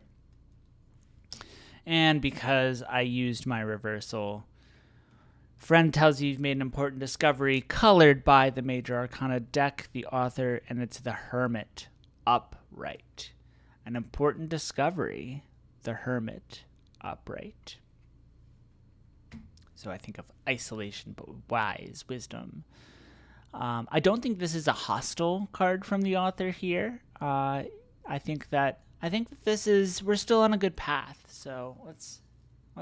And because I used my reversal, friend tells you you've made an important discovery, colored by the Major Arcana deck, the author, and it's the Hermit, upright. An important discovery, the Hermit, upright. So I think of isolation, but wise, wisdom. I don't think this is a hostile card from the author here. I think that this is, we're still on a good path. So let's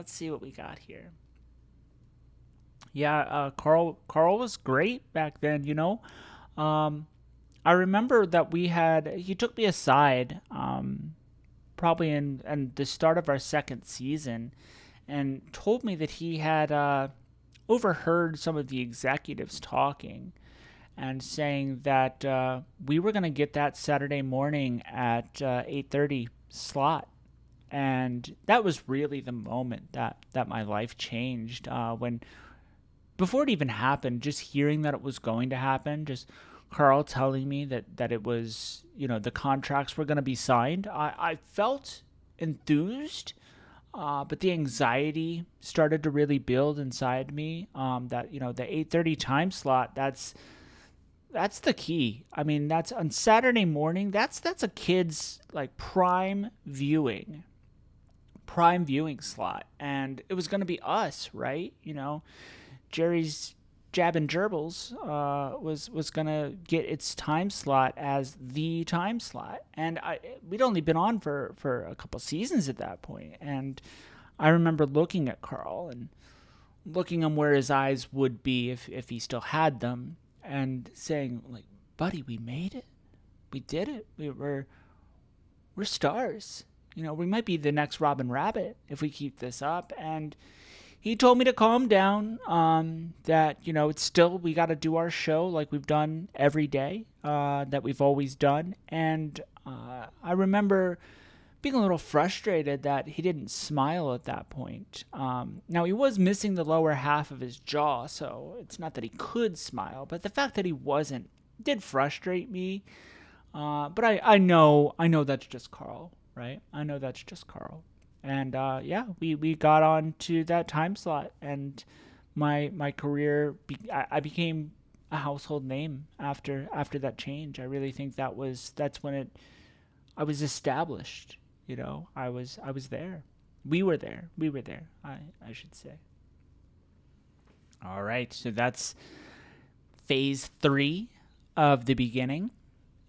see what we got here. Yeah, Carl was great back then, I remember that he took me aside, probably in the start of our second season, and told me that he had overheard some of the executives talking and saying that we were going to get that Saturday morning at 8:30 slot. And that was really the moment that my life changed. Before it even happened, just hearing that it was going to happen, just Carl telling me that it was, the contracts were going to be signed, I felt enthused, but the anxiety started to really build inside me. That, the 8:30 time slot, that's the key. I mean, that's on Saturday morning. That's a kid's like prime viewing slot, and it was going to be us, right? Jerry's Jab and Gerbils was going to get its time slot as the time slot, and we'd only been on for a couple seasons at that point, and I remember looking at Carl and looking him where his eyes would be if he still had them, and saying, like, buddy, we made it. We did it. We're stars. We might be the next Robin Rabbit if we keep this up. And he told me to calm down, that, it's still, we got to do our show like we've done every day, that we've always done. And I remember being a little frustrated that he didn't smile at that point. Now, he was missing the lower half of his jaw, so it's not that he could smile, but the fact that he wasn't did frustrate me. But I know that's just Carl, right? I know that's just Carl. And yeah, we got on to that time slot, and my career I became a household name after that change. I really think that's when it I was established. I was there. We were there. We were there. I should say. All right, so that's phase 3 of the beginning.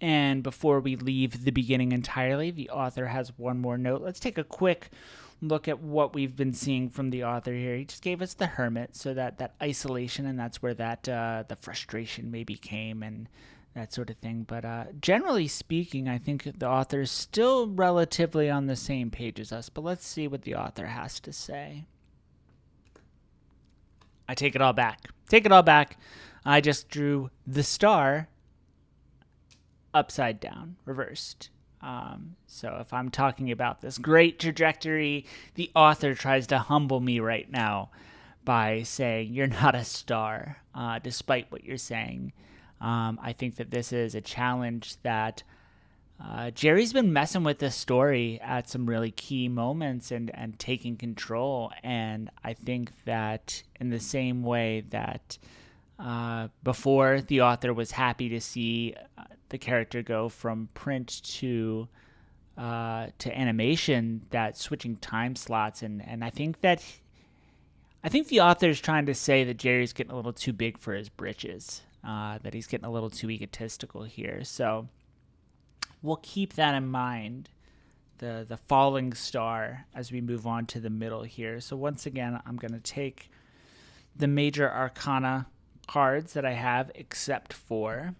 And before we leave the beginning entirely, the author has one more note. Let's take a quick look at what we've been seeing from the author here. He just gave us the Hermit, so that isolation, and that's where that the frustration maybe came and that sort of thing. But generally speaking, I think the author is still relatively on the same page as us. But let's see what the author has to say. I take it all back. Take it all back. I just drew the star upside down, reversed. So if I'm talking about this great trajectory, the author tries to humble me right now by saying, you're not a star, despite what you're saying. I think that this is a challenge that Jerry's been messing with this story at some really key moments and taking control. And I think that in the same way that before the author was happy to see the character go from print to animation, that switching time slots, and I think the author is trying to say that Jerry's getting a little too big for his britches, that he's getting a little too egotistical here. So we'll keep that in mind, the falling star, as we move on to the middle here. So once again, I'm going to take the major arcana cards that I have, except for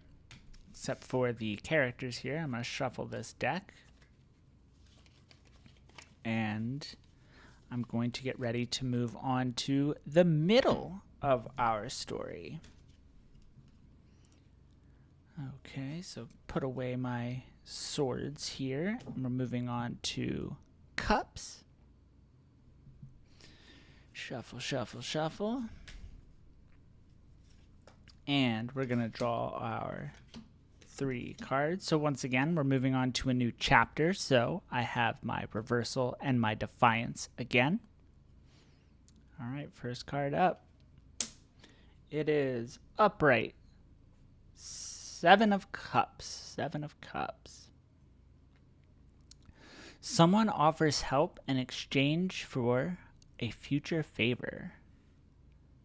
the characters here. I'm going to shuffle this deck, and I'm going to get ready to move on to the middle of our story. Okay, so put away my swords here. We're moving on to cups. Shuffle, shuffle, shuffle. And we're going to draw our 3 cards. So once again, we're moving on to a new chapter. So I have my reversal and my defiance again. All right, first card up. It is upright. 7 of cups. 7 of cups. Someone offers help in exchange for a future favor.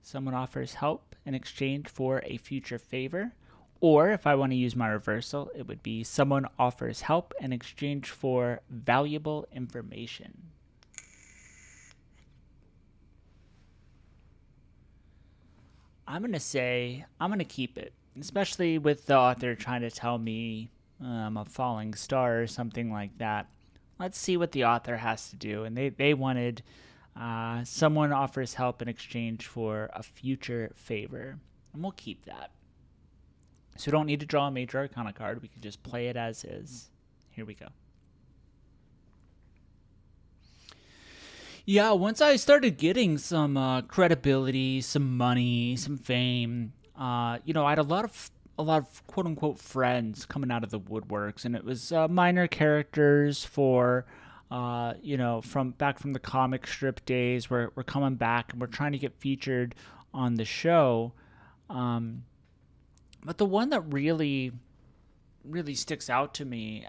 Someone offers help in exchange for a future favor. Or if I want to use my reversal, it would be someone offers help in exchange for valuable information. I'm going to keep it, especially with the author trying to tell me I'm a falling star or something like that. Let's see what the author has to do. And they wanted someone offers help in exchange for a future favor. And we'll keep that. So we don't need to draw a major arcana card. We can just play it as is. Here we go. Yeah, once I started getting some credibility, some money, some fame, I had a lot of quote unquote friends coming out of the woodworks, and it was minor characters for from the comic strip days. We're coming back and we're trying to get featured on the show. But the one that really sticks out to me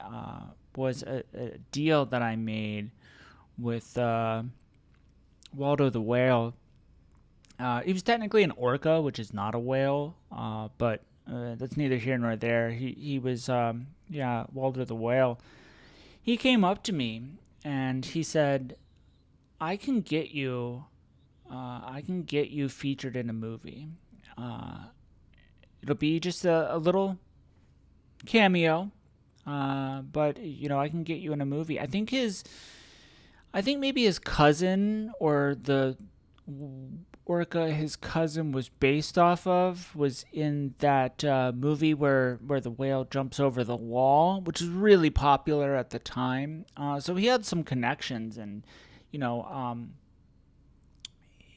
was a deal that I made with Waldo the Whale. He was technically an orca, which is not a whale, but that's neither here nor there. He was, Waldo the Whale. He came up to me and he said, I can get you featured in a movie. It'll be just a little cameo, but I can get you in a movie. I think maybe his cousin, or the orca his cousin was based off of, was in that movie where the whale jumps over the wall, which was really popular at the time. So he had some connections, and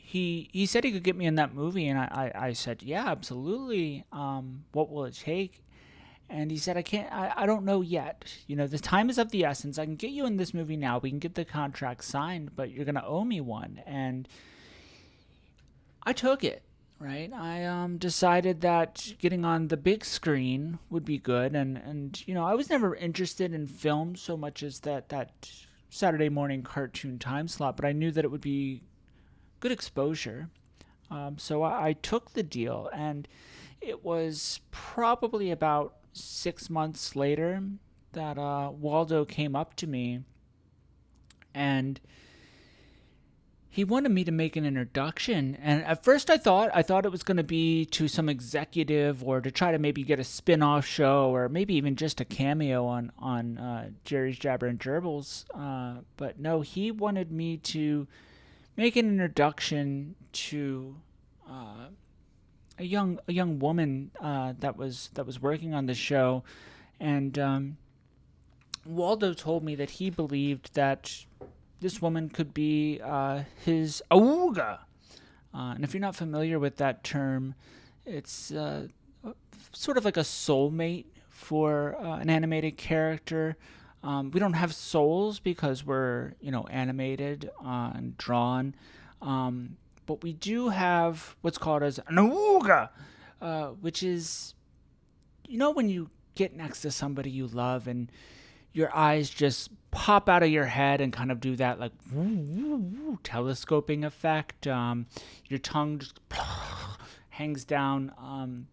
he said he could get me in that movie, and I said, yeah, absolutely. What will it take? And he said, I don't know yet. The time is of the essence. I can get you in this movie now. We can get the contract signed, but you're going to owe me one. And I took it, right? I decided that getting on the big screen would be good. And I was never interested in film so much as that Saturday morning cartoon time slot, but I knew that it would be good exposure. So I took the deal, and it was probably about 6 months later that Waldo came up to me, and he wanted me to make an introduction. And at first I thought it was going to be to some executive, or to try to maybe get a spin-off show, or maybe even just a cameo on Jerry's Jabber and Gerbils. But no, he wanted me to make an introduction to a young woman that was working on the show. And Waldo told me that he believed that this woman could be his awooga. And if you're not familiar with that term, it's sort of like a soulmate for an animated character. We don't have souls because we're, animated and drawn. But we do have what's called as an awooga, which is, when you get next to somebody you love and your eyes just pop out of your head and kind of do that like woo, woo, woo, telescoping effect. Your tongue just hangs down.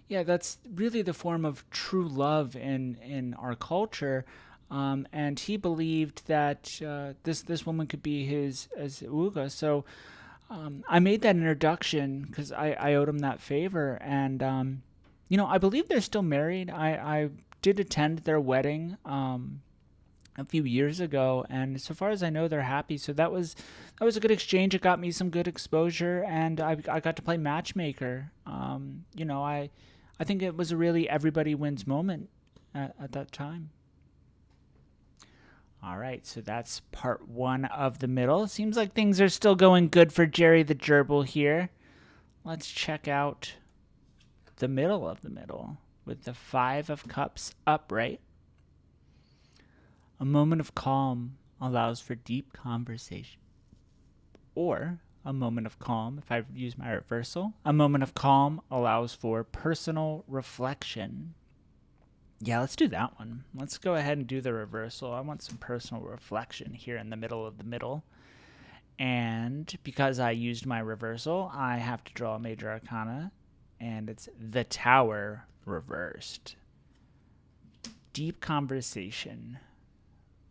Yeah, that's really the form of true love in our culture. And he believed that this woman could be his as Uga. So I made that introduction because I owed him that favor. And, I believe they're still married. I did attend their wedding a few years ago, and so far as I know, they're happy. So that was a good exchange. It got me some good exposure, and I got to play matchmaker. I think it was a really everybody wins moment at that time. All right, so that's part one of the middle. Seems like things are still going good for Jerry the Gerbil here. Let's check out the middle of the middle with the 5 of Cups upright. A moment of calm allows for deep conversation. Or a moment of calm, if I use my reversal, a moment of calm allows for personal reflection. Yeah, let's do that one. Let's go ahead and do the reversal. I want some personal reflection here in the middle of the middle. And because I used my reversal, I have to draw a major arcana, and it's the Tower reversed. Deep conversation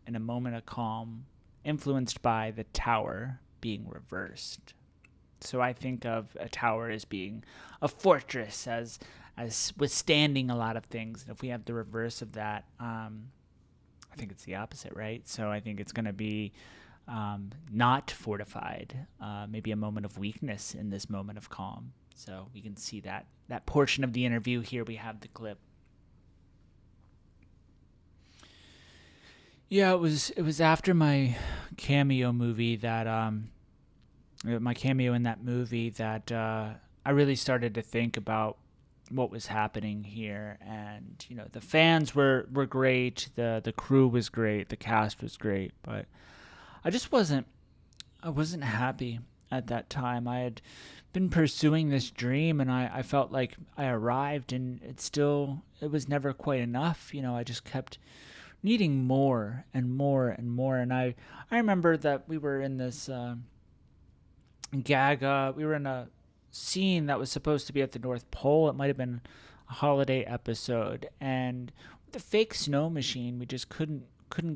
in a moment of calm, influenced by the Tower being reversed. So I think of a tower as being a fortress, as withstanding a lot of things. And if we have the reverse of that, I think it's the opposite, right? So I think it's going to be not fortified, maybe a moment of weakness in this moment of calm. So we can see that portion of the interview here. We have the clip. Yeah, it was after my cameo movie that my cameo in that movie that I really started to think about what was happening here. And the fans were great, the crew was great, the cast was great, but I wasn't happy at that time. I had been pursuing this dream, and I felt like I arrived, and it was never quite enough. I just kept needing more and more and more. And I remember that we were in this gag. We were in a scene that was supposed to be at the North Pole. It might have been a holiday episode, and with the fake snow machine, we just couldn't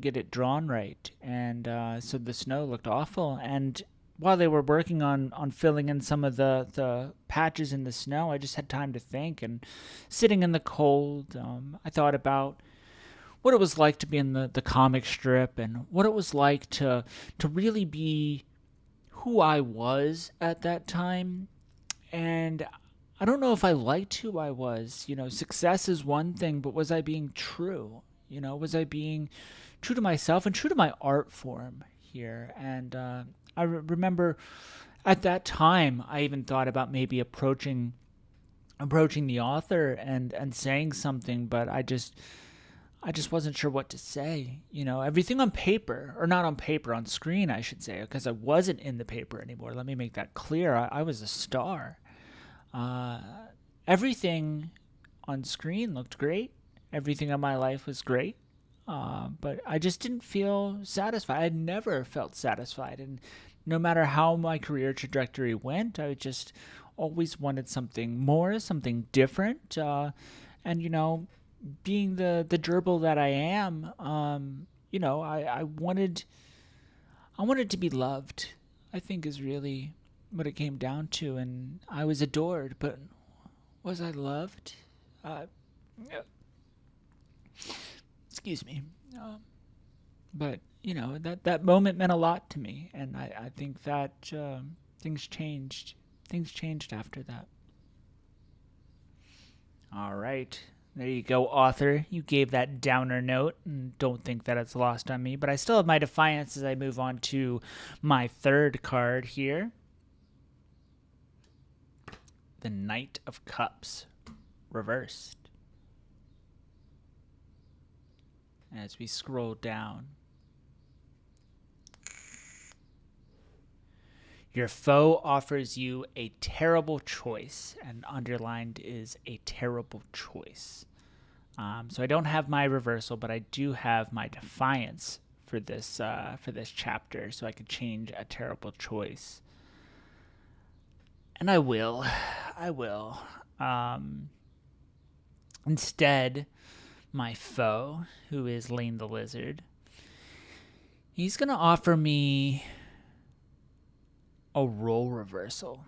get it drawn right, and so the snow looked awful. And while they were working on filling in some of the patches in the snow, I just had time to think. And sitting in the cold, I thought about what it was like to be in the comic strip, and what it was like to really be who I was at that time. And I don't know if I liked who I was. Success is one thing, but was I being true? Was I being true to myself and true to my art form here? And I remember at that time, I even thought about maybe approaching approaching the author and saying something, but I just wasn't sure what to say. Everything on paper, or not on paper, on screen, I should say, because I wasn't in the paper anymore. Let me make that clear. I was a star. Everything on screen looked great. Everything in my life was great. But I just didn't feel satisfied. I had never felt satisfied. And no matter how my career trajectory went, I just always wanted something more, something different. And, being the gerbil that I am, I wanted to be loved, I think, is really what it came down to. And I was adored, but was I loved? Excuse me. But that moment meant a lot to me, and I think that things changed. Things changed after that. All right. There you go, author. You gave that downer note, and don't think that it's lost on me. But I still have my defiance as I move on to my third card here. The Knight of Cups, reversed. As we scroll down, your foe offers you a terrible choice, and underlined is a terrible choice. So I don't have my reversal, but I do have my defiance for this chapter, so I could change a terrible choice. And I will. Instead, my foe, who is Lane the Lizard, he's going to offer me a role reversal.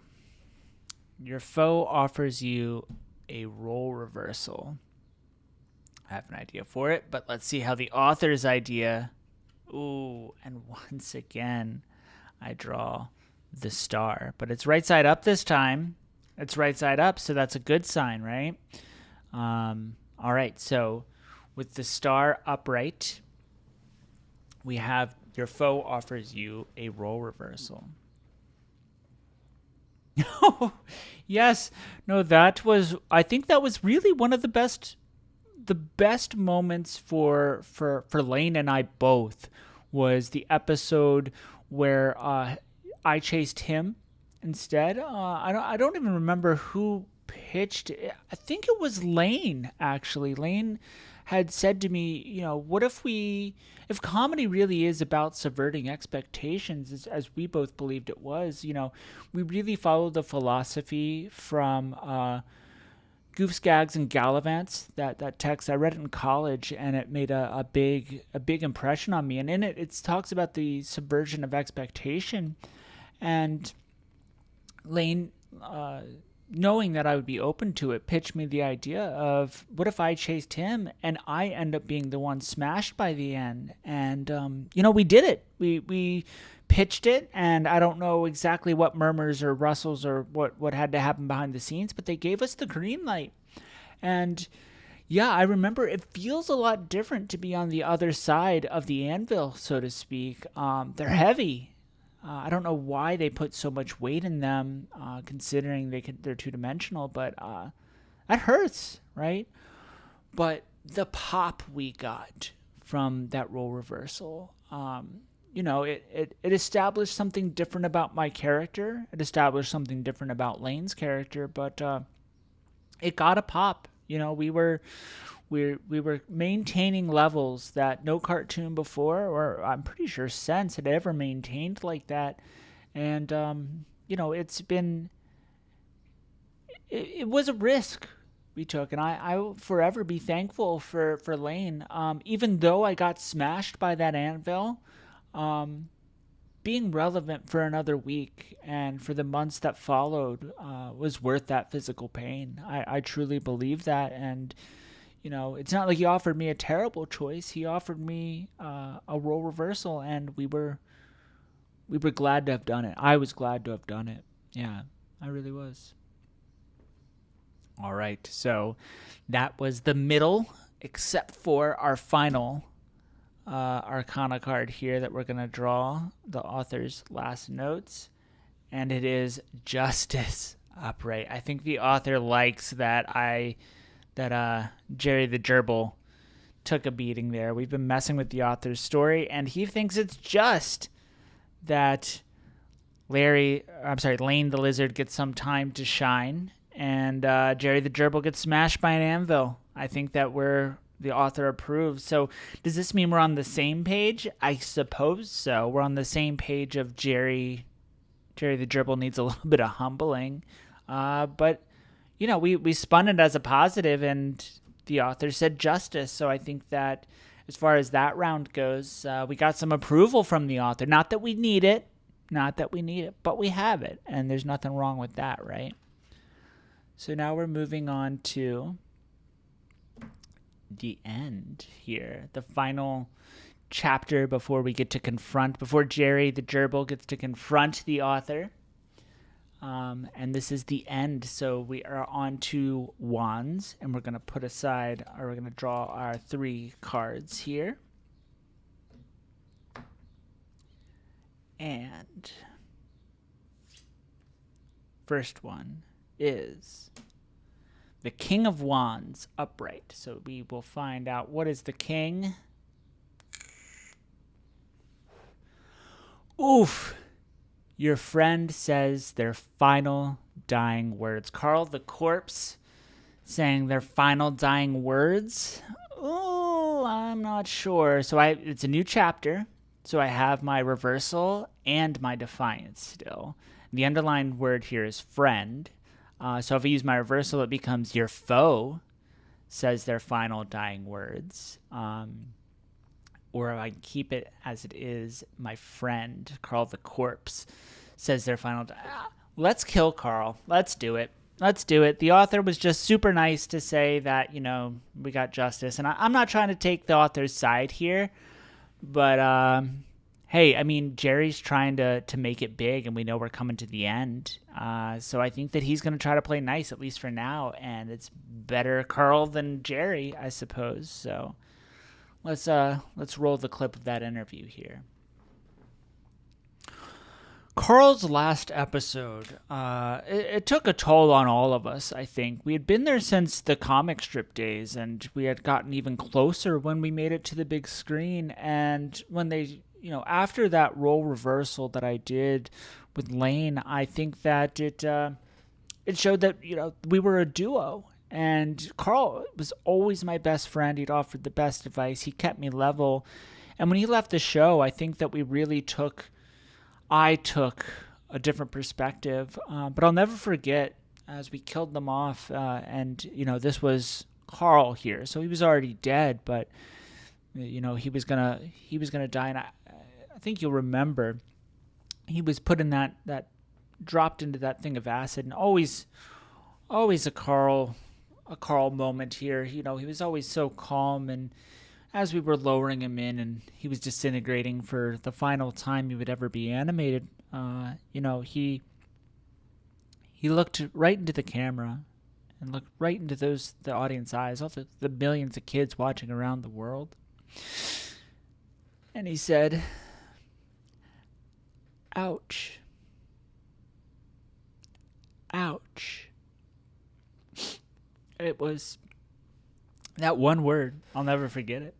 Your foe offers you a role reversal. I have an idea for it, but let's see how the author's idea. Ooh, and once again, I draw the star. But it's right side up this time. It's right side up, so that's a good sign, right? All right, so with the star upright, we have your foe offers you a role reversal. Yes. No, I think that was really one of the best moments for Lane and I both, was the episode where I chased him instead. I don't even remember who pitched it. I think it was Lane, actually. Lane had said to me, what if comedy really is about subverting expectations, as we both believed it was, we really followed the philosophy from Goofs, Gags, and Gallivants, that text. I read it in college, and it made a big impression on me. And in it, it talks about the subversion of expectation. And Lane, knowing that I would be open to it, pitched me the idea of, what if I chased him and I end up being the one smashed by the end? And, we did it. We pitched it, and I don't know exactly what murmurs or rustles or what had to happen behind the scenes, but they gave us the green light. And yeah, I remember it feels a lot different to be on the other side of the anvil, so to speak. They're heavy. I don't know why they put so much weight in them, considering they're two-dimensional, but that hurts, right? But the pop we got from that role reversal, it established something different about my character. It established something different about Lane's character, but it got a pop. We were maintaining levels that no cartoon before, or I'm pretty sure since, had ever maintained like that. And it was a risk we took, and I will forever be thankful for Lane. Even though I got smashed by that anvil, being relevant for another week and for the months that followed was worth that physical pain. I truly believe that. And it's not like he offered me a terrible choice. He offered me a role reversal, and we were glad to have done it. I was glad to have done it. Yeah, I really was. All right, so that was the middle, except for our final Arcana card here that we're going to draw, the author's last notes, and it is Justice. Upright. I think the author likes that Jerry the Gerbil took a beating there. We've been messing with the author's story, and he thinks it's just that Lane the Lizard gets some time to shine, and Jerry the Gerbil gets smashed by an anvil. I think that the author approves. So does this mean we're on the same page? I suppose so. We're on the same page of Jerry the Gerbil needs a little bit of humbling. But, we spun it as a positive, and the author said justice. So I think that as far as that round goes, we got some approval from the author. Not that we need it, but we have it. And there's nothing wrong with that, right? So now we're moving on to the end here. The final chapter before Jerry the Gerbil gets to confront the author. And this is the end. So we are on to wands, and we're going to draw our 3 cards here. And first one is the King of Wands upright. So we will find out what is the king. Oof. Your friend says their final dying words. Carl the corpse saying their final dying words. Oh, I'm not sure. So it's a new chapter. So I have my reversal and my defiance still. The underlined word here is friend. So if I use my reversal, it becomes your foe says their final dying words. Or if I keep it as it is, my friend, Carl the corpse, says their final let's kill Carl. Let's do it. The author was just super nice to say that, we got justice. And I'm not trying to take the author's side here, but hey, I mean, Jerry's trying to make it big, and we know we're coming to the end. So I think that he's going to try to play nice, at least for now. And it's better Carl than Jerry, I suppose. So let's roll the clip of that interview here. Carl's last episode, it took a toll on all of us, I think. We had been there since the comic strip days, and we had gotten even closer when we made it to the big screen. And when they, after that role reversal that I did with Lane, I think that it showed that, we were a duo. And Carl was always my best friend. He'd offered the best advice. He kept me level. And when he left the show, I think that I took a different perspective. But I'll never forget as we killed them off. And this was Carl here. So he was already dead, but he was gonna die. And I think you'll remember he was put in that dropped into that thing of acid, and always a Carl moment here. He was always so calm, and as we were lowering him in and he was disintegrating for the final time he would ever be animated, he looked right into the camera and looked right into the audience eyes, all the millions of kids watching around the world. And he said, "Ouch. Ouch." It was that one word. I'll never forget it.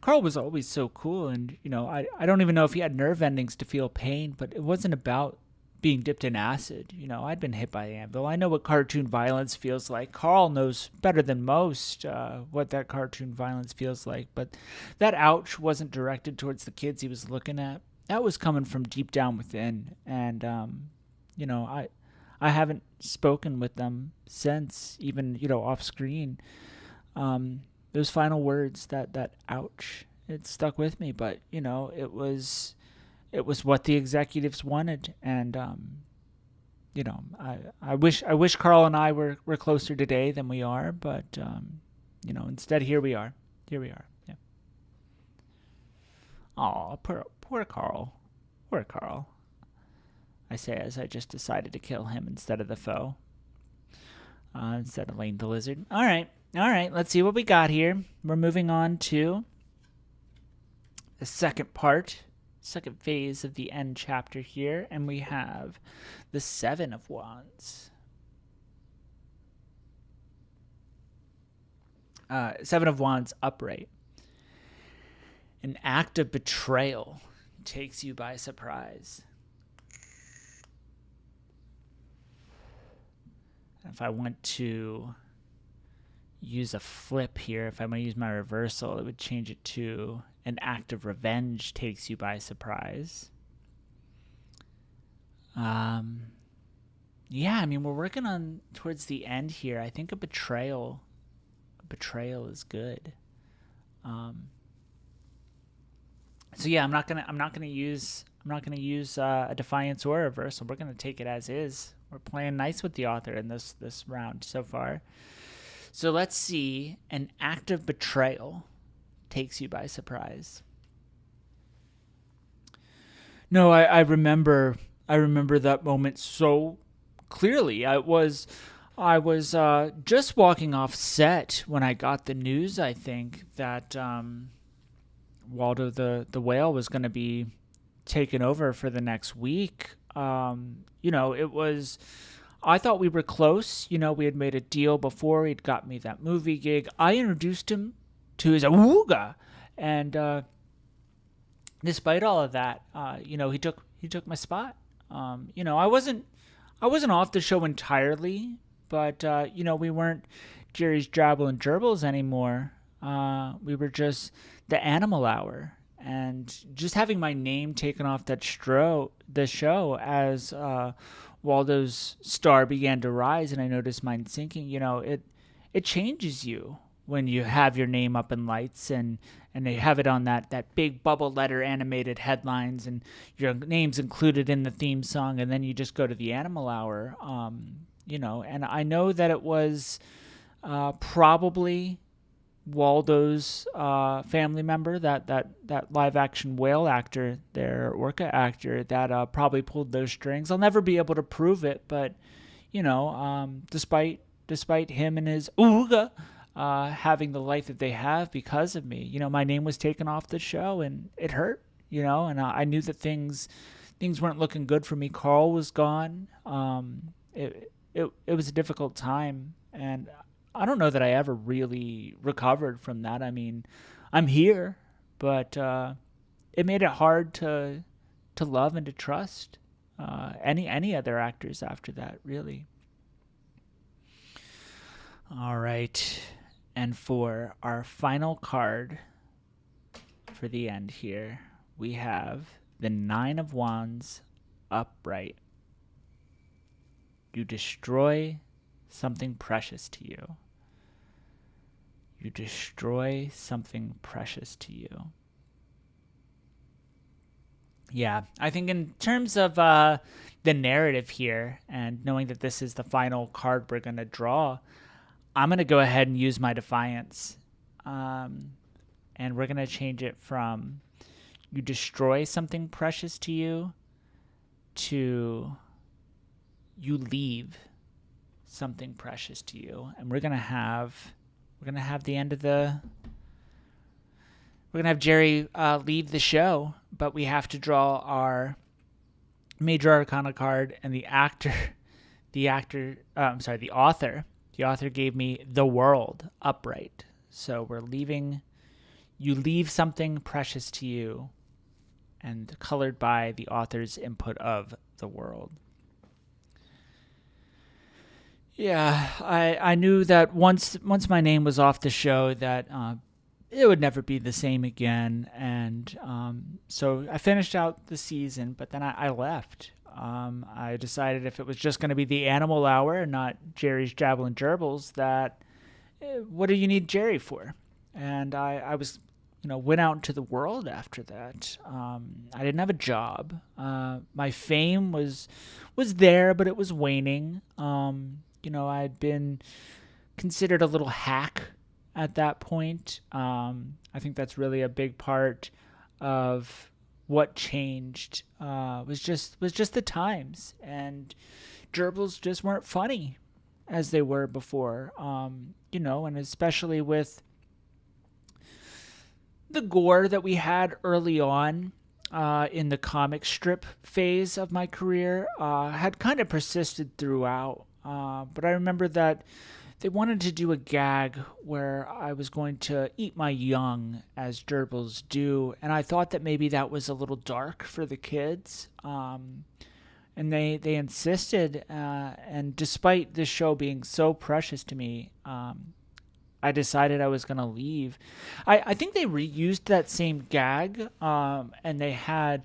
Carl was always so cool, and I don't even know if he had nerve endings to feel pain, but it wasn't about being dipped in acid. I'd been hit by anvil. I know what cartoon violence feels like. Carl knows better than most what that cartoon violence feels like, but that ouch wasn't directed towards the kids he was looking at. That was coming from deep down within, and I haven't spoken with them since, even off screen. Those final words, that ouch, it stuck with me. But it was what the executives wanted, and I wish Carl and I were closer today than we are, but instead here we are. Yeah. Aw, poor Carl. Poor Carl. I say as I just decided to kill him instead of the foe. Instead of Lane the Lizard. All right. Let's see what we got here. We're moving on to the second part second phase of the end chapter here, and we have the Seven of Wands. Seven of Wands upright. An act of betrayal takes you by surprise. If I want to use a flip here, if I'm going to use my reversal, it would change it to an act of revenge takes you by surprise. Yeah, I mean, we're working on towards the end here. I think a betrayal is good. So yeah, I'm not gonna use a defiance or a reversal. We're gonna take it as is. We're playing nice with the author in this round so far. So let's see. An act of betrayal takes you by surprise. No, I remember that moment so clearly. I was just walking off set when I got the news, I think, that Waldo the whale was going to be taken over for the next week. It was, I thought we were close. We had made a deal before. He'd got me that movie gig. I introduced him to his awooga, and despite all of that, he took my spot. I wasn't off the show entirely, but we weren't Jerry's Drabble and Gerbils anymore. We were just the Animal Hour, and just having my name taken off the show as Waldo's star began to rise, and I noticed mine sinking. It changes you when you have your name up in lights and they have it on that big bubble letter animated headlines, and your name's included in the theme song, and then you just go to the Animal Hour. And I know that it was probably Waldo's family member, that live action whale actor there, orca actor, that probably pulled those strings. I'll never be able to prove it, but despite him and his ooga having the life that they have because of me, my name was taken off the show, and it hurt, and I knew that things weren't looking good for me. Carl was gone. It was a difficult time, and I don't know that I ever really recovered from that. I mean, I'm here, but it made it hard to love and to trust any other actors after that, really. All right. And for our final card for the end here, we have the Nine of Wands upright. You destroy something precious to you. You destroy something precious to you. Yeah, I think in terms of the narrative here, and knowing that this is the final card we're going to draw, I'm going to go ahead and use my defiance. And we're going to change it from you destroy something precious to you to you leave something precious to you. And we're going to have the end of we're going to have Jerry leave the show, but we have to draw our Major Arcana card, and the author gave me the World upright. So you leave something precious to you, and colored by the author's input of the World. Yeah, I knew that once my name was off the show that it would never be the same again, and so I finished out the season, but then I left. I decided if it was just going to be the Animal Hour and not Jerry's Drabble and Gerbils, that what do you need Jerry for? And I was, went out into the world after that. I didn't have a job. My fame was there, but it was waning. I'd been considered a little hack at that point. I think that's really a big part of what changed. Was just the times, and gerbils just weren't funny as they were before. And especially with the gore that we had early on, in the comic strip phase of my career had kind of persisted throughout. But I remember that they wanted to do a gag where I was going to eat my young, as gerbils do, and I thought that maybe that was a little dark for the kids. And they insisted, and despite this show being so precious to me, I decided I was going to leave. I think they reused that same gag, and they had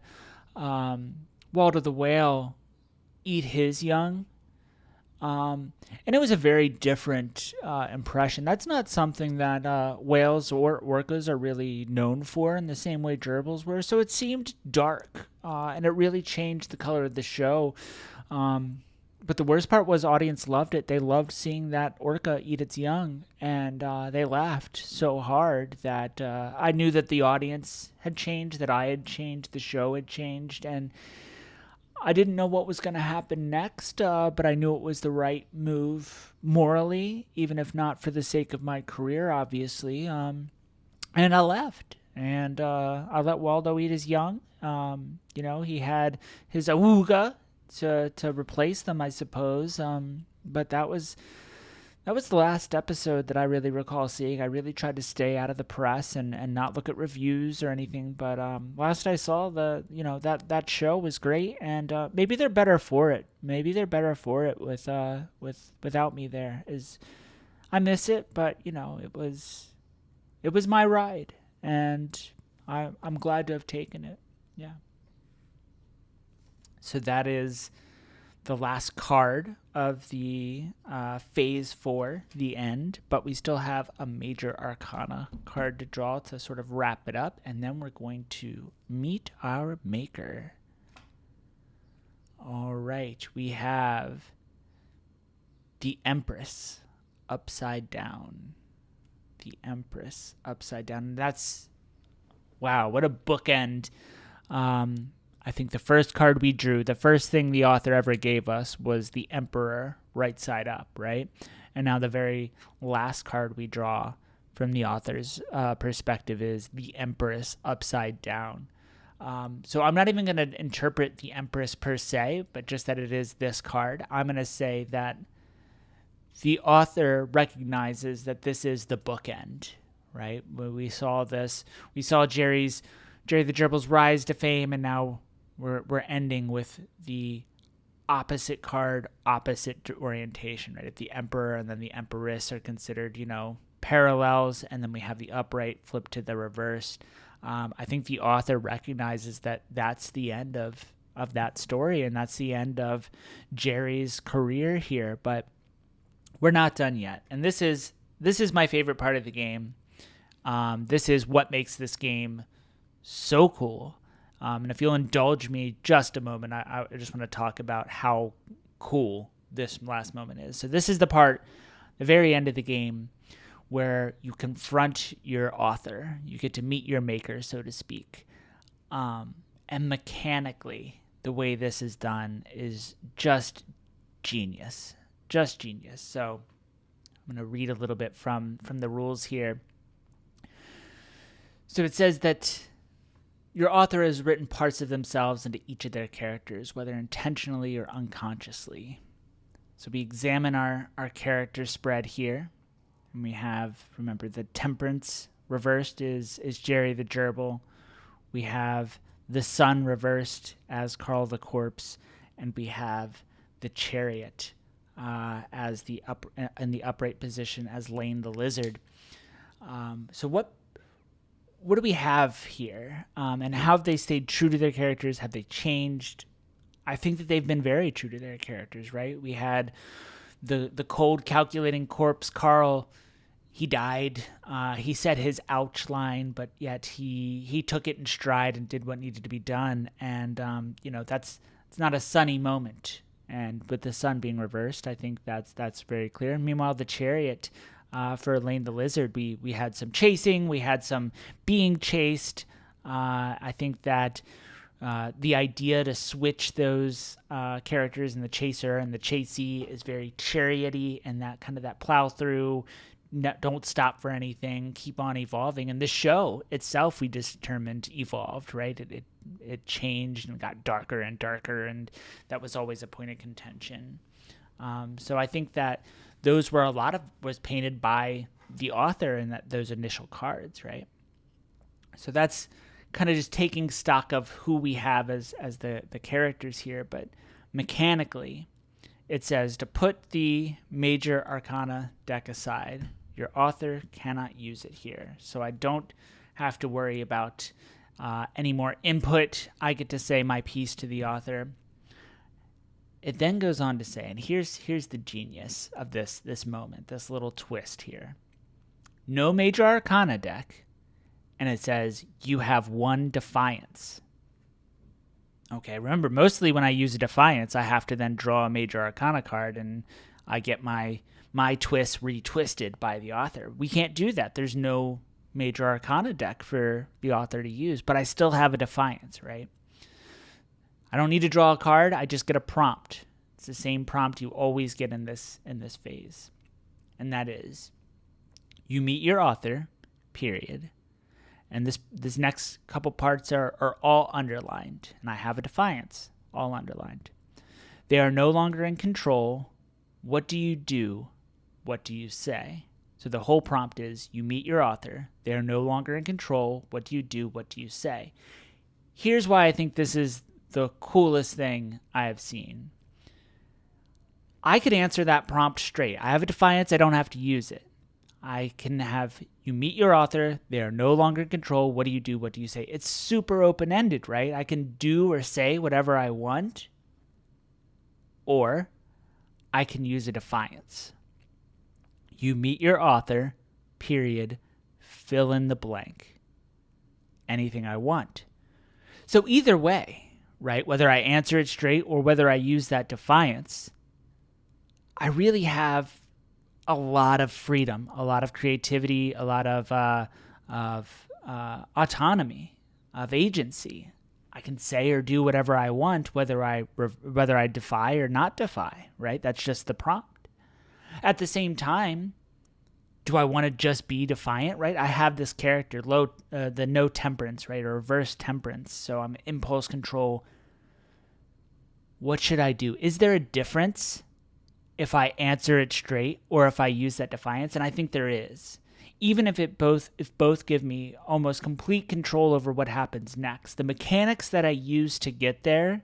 Waldo the Whale eat his young. And it was a very different impression. That's not something that whales or orcas are really known for in the same way gerbils were. So it seemed dark, and it really changed the color of the show. But the worst part was audience loved it. They loved seeing that orca eat its young, and they laughed so hard that I knew that the audience had changed, that I had changed, the show had changed, and I didn't know what was going to happen next, but I knew it was the right move morally, even if not for the sake of my career, obviously. And I left, and I let Waldo eat his young. He had his awooga to replace them, I suppose. But that was the last episode that I really recall seeing. I really tried to stay out of the press and not look at reviews or anything. But last I saw, that show was great, and maybe they're better for it. Maybe they're better for it without me there. I miss it, but it was my ride, and I'm glad to have taken it. Yeah. So that is the last card of the Phase 4, the end, but we still have a Major Arcana card to draw to sort of wrap it up, and then we're going to meet our maker. All right, we have the Empress upside down. The Empress upside down. That's, wow, what a bookend. I think the first card we drew, the first thing the author ever gave us was the Emperor right side up, right? And now the very last card we draw from the author's perspective is the Empress upside down. So I'm not even going to interpret the Empress per se, but just that it is this card. I'm going to say that the author recognizes that this is the bookend, right? When we saw this, we saw Jerry the Gerbil's rise to fame, and now we're ending with the opposite card, opposite orientation, right? If the Emperor and then the Empress are considered, parallels, and then we have the upright flipped to the reverse. I think the author recognizes that that's the end of that story, and that's the end of Jerry's career here. But we're not done yet, and this is my favorite part of the game. This is what makes this game so cool. And if you'll indulge me just a moment, I just want to talk about how cool this last moment is. So this is the part, the very end of the game, where you confront your author. You get to meet your maker, so to speak. And mechanically, the way this is done is just genius. Just genius. So I'm going to read a little bit from the rules here. So it says that your author has written parts of themselves into each of their characters, whether intentionally or unconsciously. So we examine our character spread here, and we have, remember, the Temperance reversed is Jerry the Gerbil. We have the Sun reversed as Carl the Corpse, and we have the Chariot as in the upright position as Lane the Lizard. So what do we have here? And how have they stayed true to their characters? Have they changed? I think that they've been very true to their characters, right? We had the cold, calculating corpse, Carl. He died. He said his ouch line, but yet he took it in stride and did what needed to be done. And, it's not a sunny moment. And with the sun being reversed, I think that's very clear. Meanwhile, the Chariot, for Lane the Lizard, we had some chasing, we had some being chased. I think that the idea to switch those characters in the chaser and the chasee is very chariot-y, and that kind of that plow through, don't stop for anything, keep on evolving. And the show itself, we just determined, evolved, right? It changed and got darker and darker, and that was always a point of contention. So I think that those were was painted by the author in those initial cards, right? So that's kind of just taking stock of who we have as the characters here. But mechanically, it says to put the major arcana deck aside. Your author cannot use it here. So I don't have to worry about any more input. I get to say my piece to the author. It then goes on to say, and here's the genius of this moment, this little twist here. No major arcana deck, and it says you have 1 defiance. Okay, remember, mostly when I use a defiance, I have to then draw a major arcana card, and I get my twist retwisted by the author. We can't do that. There's no major arcana deck for the author to use, but I still have a defiance, right? I don't need to draw a card. I just get a prompt. It's the same prompt you always get in this phase. And that is, you meet your author, period. And this next couple parts are all underlined. And I have a defiance, all underlined. They are no longer in control. What do you do? What do you say? So the whole prompt is, you meet your author. They are no longer in control. What do you do? What do you say? Here's why I think this is the coolest thing I have seen. I could answer that prompt straight. I have a defiance. I don't have to use it. I can have, you meet your author. They are no longer in control. What do you do? What do you say? It's super open-ended, right? I can do or say whatever I want. Or I can use a defiance. You meet your author, period, fill in the blank. Anything I want. So either way, right, whether I answer it straight or whether I use that defiance, I really have a lot of freedom, a lot of creativity, a lot of autonomy, of agency. I can say or do whatever I want, whether I defy or not defy, right? That's just the prompt. At the same time, do I want to just be defiant, right? I have this character, the no temperance, right, or reverse temperance. So I'm impulse control. What should I do? Is there a difference if I answer it straight or if I use that defiance? And I think there is. Even if both give me almost complete control over what happens next, the mechanics that I use to get there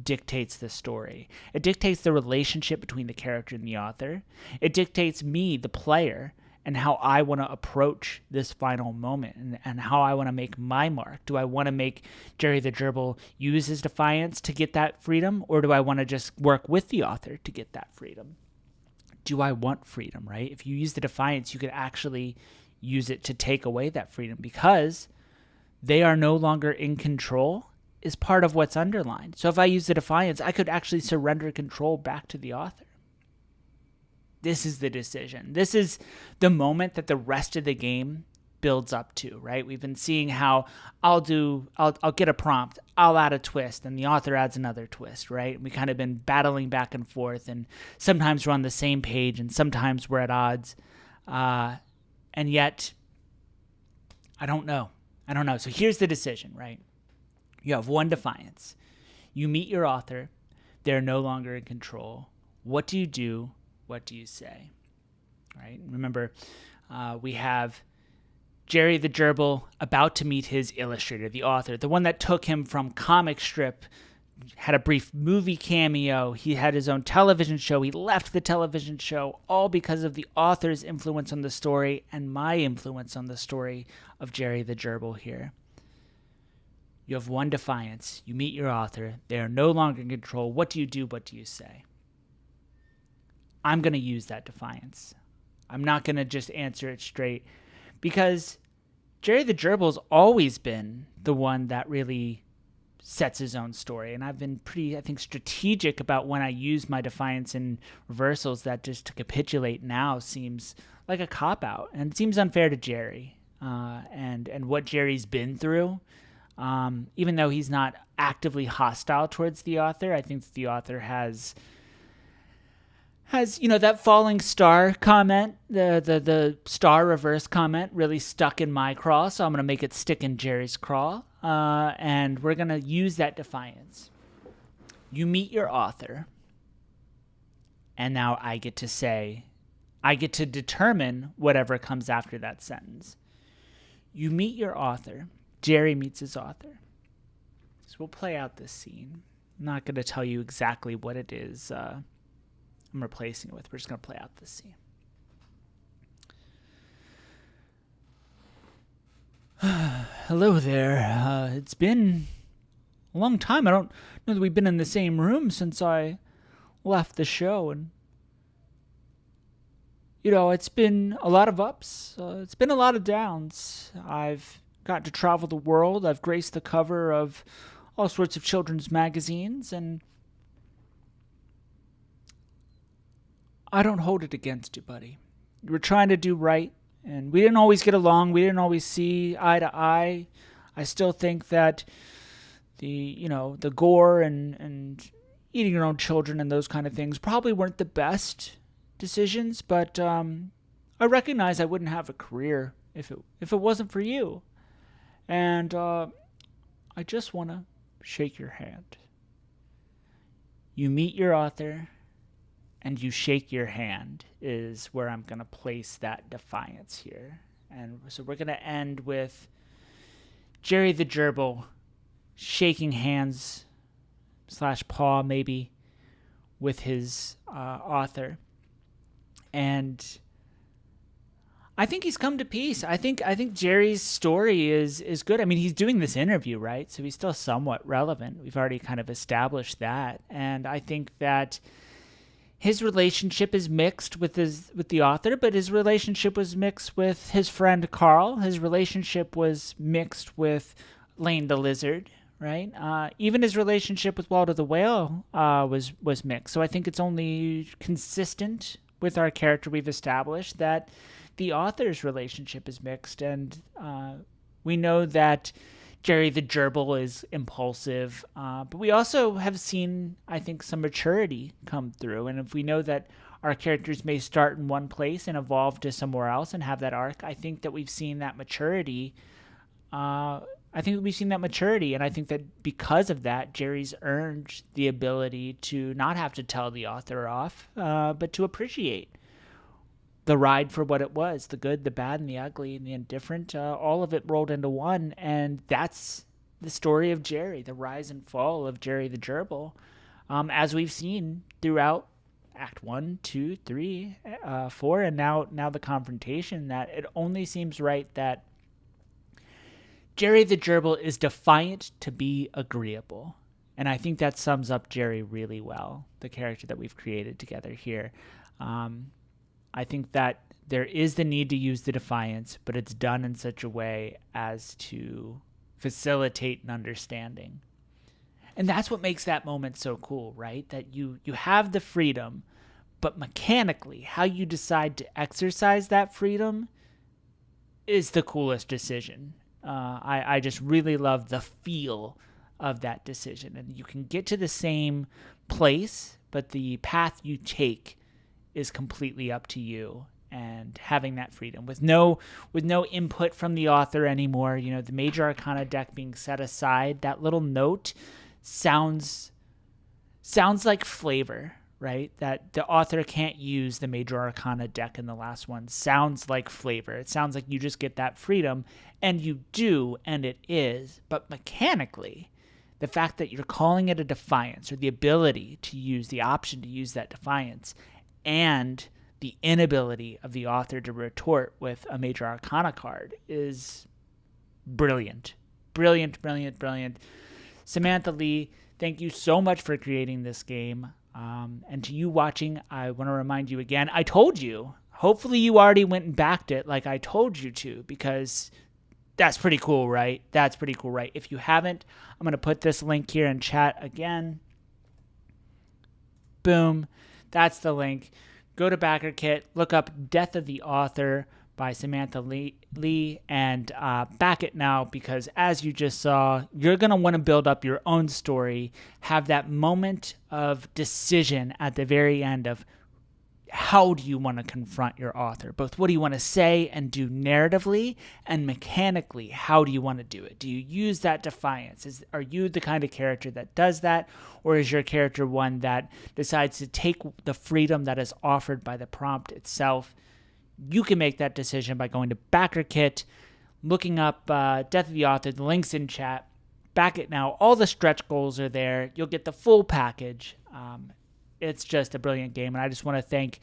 dictates the story. It dictates the relationship between the character and the author. It dictates me, the player, and how I want to approach this final moment and how I want to make my mark. Do I want to make Jerry the Gerbil use his defiance to get that freedom, or do I want to just work with the author to get that freedom? Do I want freedom, right? If you use the defiance, you could actually use it to take away that freedom because they are no longer in control is part of what's underlined. So if I use the defiance, I could actually surrender control back to the author. This is the decision. This is the moment that the rest of the game builds up to, right? We've been seeing how I'll get a prompt, I'll add a twist, and the author adds another twist, right? We kind of been battling back and forth, and sometimes we're on the same page, and sometimes we're at odds. And yet, I don't know. So here's the decision, right? You have 1 defiance. You meet your author. They're no longer in control. What do you do? What do you say? Right? Remember, we have Jerry the Gerbil about to meet his illustrator, the author, the one that took him from comic strip, had a brief movie cameo. He had his own television show. He left the television show all because of the author's influence on the story and my influence on the story of Jerry the Gerbil here. You have 1 defiance. You meet your author. They are no longer in control. What do you do? What do you say? I'm going to use that defiance. I'm not going to just answer it straight because Jerry the Gerbil's always been the one that really sets his own story. And I've been pretty, I think, strategic about when I use my defiance in reversals. That just to capitulate now seems like a cop-out. And it seems unfair to Jerry and what Jerry's been through. Even though he's not actively hostile towards the author, I think the author has has, that falling star comment, the star reverse comment really stuck in my craw, so I'm going to make it stick in Jerry's craw, and we're going to use that defiance. You meet your author, and now I get to determine whatever comes after that sentence. You meet your author. Jerry meets his author. So we'll play out this scene. I'm not going to tell you exactly what it is I'm replacing it with. We're just going to play out this scene. Hello there. It's been a long time. I don't know that we've been in the same room since I left the show. And, it's been a lot of ups. It's been a lot of downs. I've got to travel the world. I've graced the cover of all sorts of children's magazines, and I don't hold it against you, buddy. You were trying to do right, and we didn't always get along. We didn't always see eye to eye. I still think that the gore and eating your own children and those kind of things probably weren't the best decisions, but I recognize I wouldn't have a career if it wasn't for you. And I just want to shake your hand. You meet your author, and you shake your hand is where I'm going to place that defiance here. And so we're going to end with Jerry the Gerbil shaking hands / paw maybe with his author. And I think he's come to peace. I think Jerry's story is good. I mean, he's doing this interview, right? So he's still somewhat relevant. We've already kind of established that. And I think that his relationship is mixed with the author, but his relationship was mixed with his friend Carl. His relationship was mixed with Lane the Lizard, right? Even his relationship with Walter the Whale was mixed. So I think it's only consistent with our character we've established that the author's relationship is mixed, and we know that Jerry the Gerbil is impulsive, but we also have seen, I think, some maturity come through. And if we know that our characters may start in one place and evolve to somewhere else and have that arc, I think that we've seen that maturity. And I think that because of that, Jerry's earned the ability to not have to tell the author off, but to appreciate the ride for what it was, the good, the bad, and the ugly, and the indifferent, all of it rolled into one. And that's the story of Jerry, the rise and fall of Jerry the Gerbil, as we've seen throughout Act 1, 2, 3, 4, and now the confrontation, that it only seems right that Jerry the Gerbil is defiant to be agreeable. And I think that sums up Jerry really well, the character that we've created together here. I think that there is the need to use the defiance, but it's done in such a way as to facilitate an understanding. And that's what makes that moment so cool, right? That you have the freedom, but mechanically, how you decide to exercise that freedom is the coolest decision. I just really love the feel of that decision. And you can get to the same place, but the path you take is completely up to you, and having that freedom with no input from the author anymore. The Major Arcana deck being set aside, that little note sounds like flavor, right? That the author can't use the Major Arcana deck in the last one. Sounds like flavor. It sounds like you just get that freedom, and you do, and it is. But mechanically, the fact that you're calling it a defiance, or the ability to use the option to use that defiance, and the inability of the author to retort with a Major Arcana card is brilliant. Brilliant, brilliant, brilliant. Samantha Lee, thank you so much for creating this game. And to you watching, I want to remind you again, I told you, hopefully you already went and backed it like I told you to, because that's pretty cool, right? That's pretty cool, right? If you haven't, I'm going to put this link here in chat again. Boom. That's the link. Go to BackerKit, look up Death of the Author by Samantha Lee, and back it now, because as you just saw, you're going to want to build up your own story, have that moment of decision at the very end of how do you want to confront your author? Both what do you want to say and do narratively, and mechanically, how do you want to do it? Do you use that defiance? Are you the kind of character that does that? Or is your character one that decides to take the freedom that is offered by the prompt itself? You can make that decision by going to BackerKit, looking up Death of the Author. The link's in chat. Back it now. All the stretch goals are there. You'll get the full package. It's just a brilliant game, and I just want to thank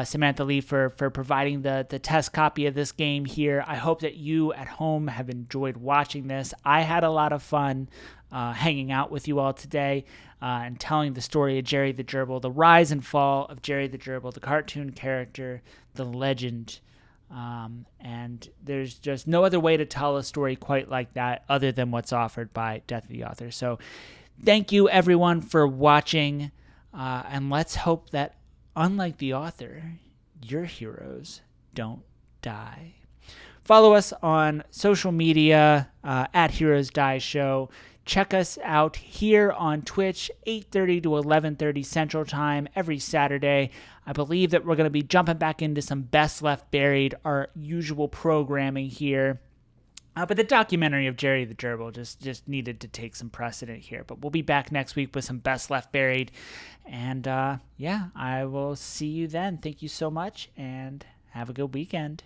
Samantha Lee for providing the test copy of this game here. I hope that you at home have enjoyed watching this. I had a lot of fun hanging out with you all today and telling the story of Jerry the Gerbil, the rise and fall of Jerry the Gerbil, the cartoon character, the legend. And there's just no other way to tell a story quite like that other than what's offered by Death of the Author. So thank you, everyone, for watching. And let's hope that, unlike the author, your heroes don't die. Follow us on social media at Heroes Die Show. Check us out here on Twitch, 8:30 to 11:30 Central Time every Saturday. I believe that we're going to be jumping back into some Best Left Buried, our usual programming here. But the documentary of Jerry the Gerbil just needed to take some precedent here. But we'll be back next week with some Best Left Buried. And I will see you then. Thank you so much, and have a good weekend.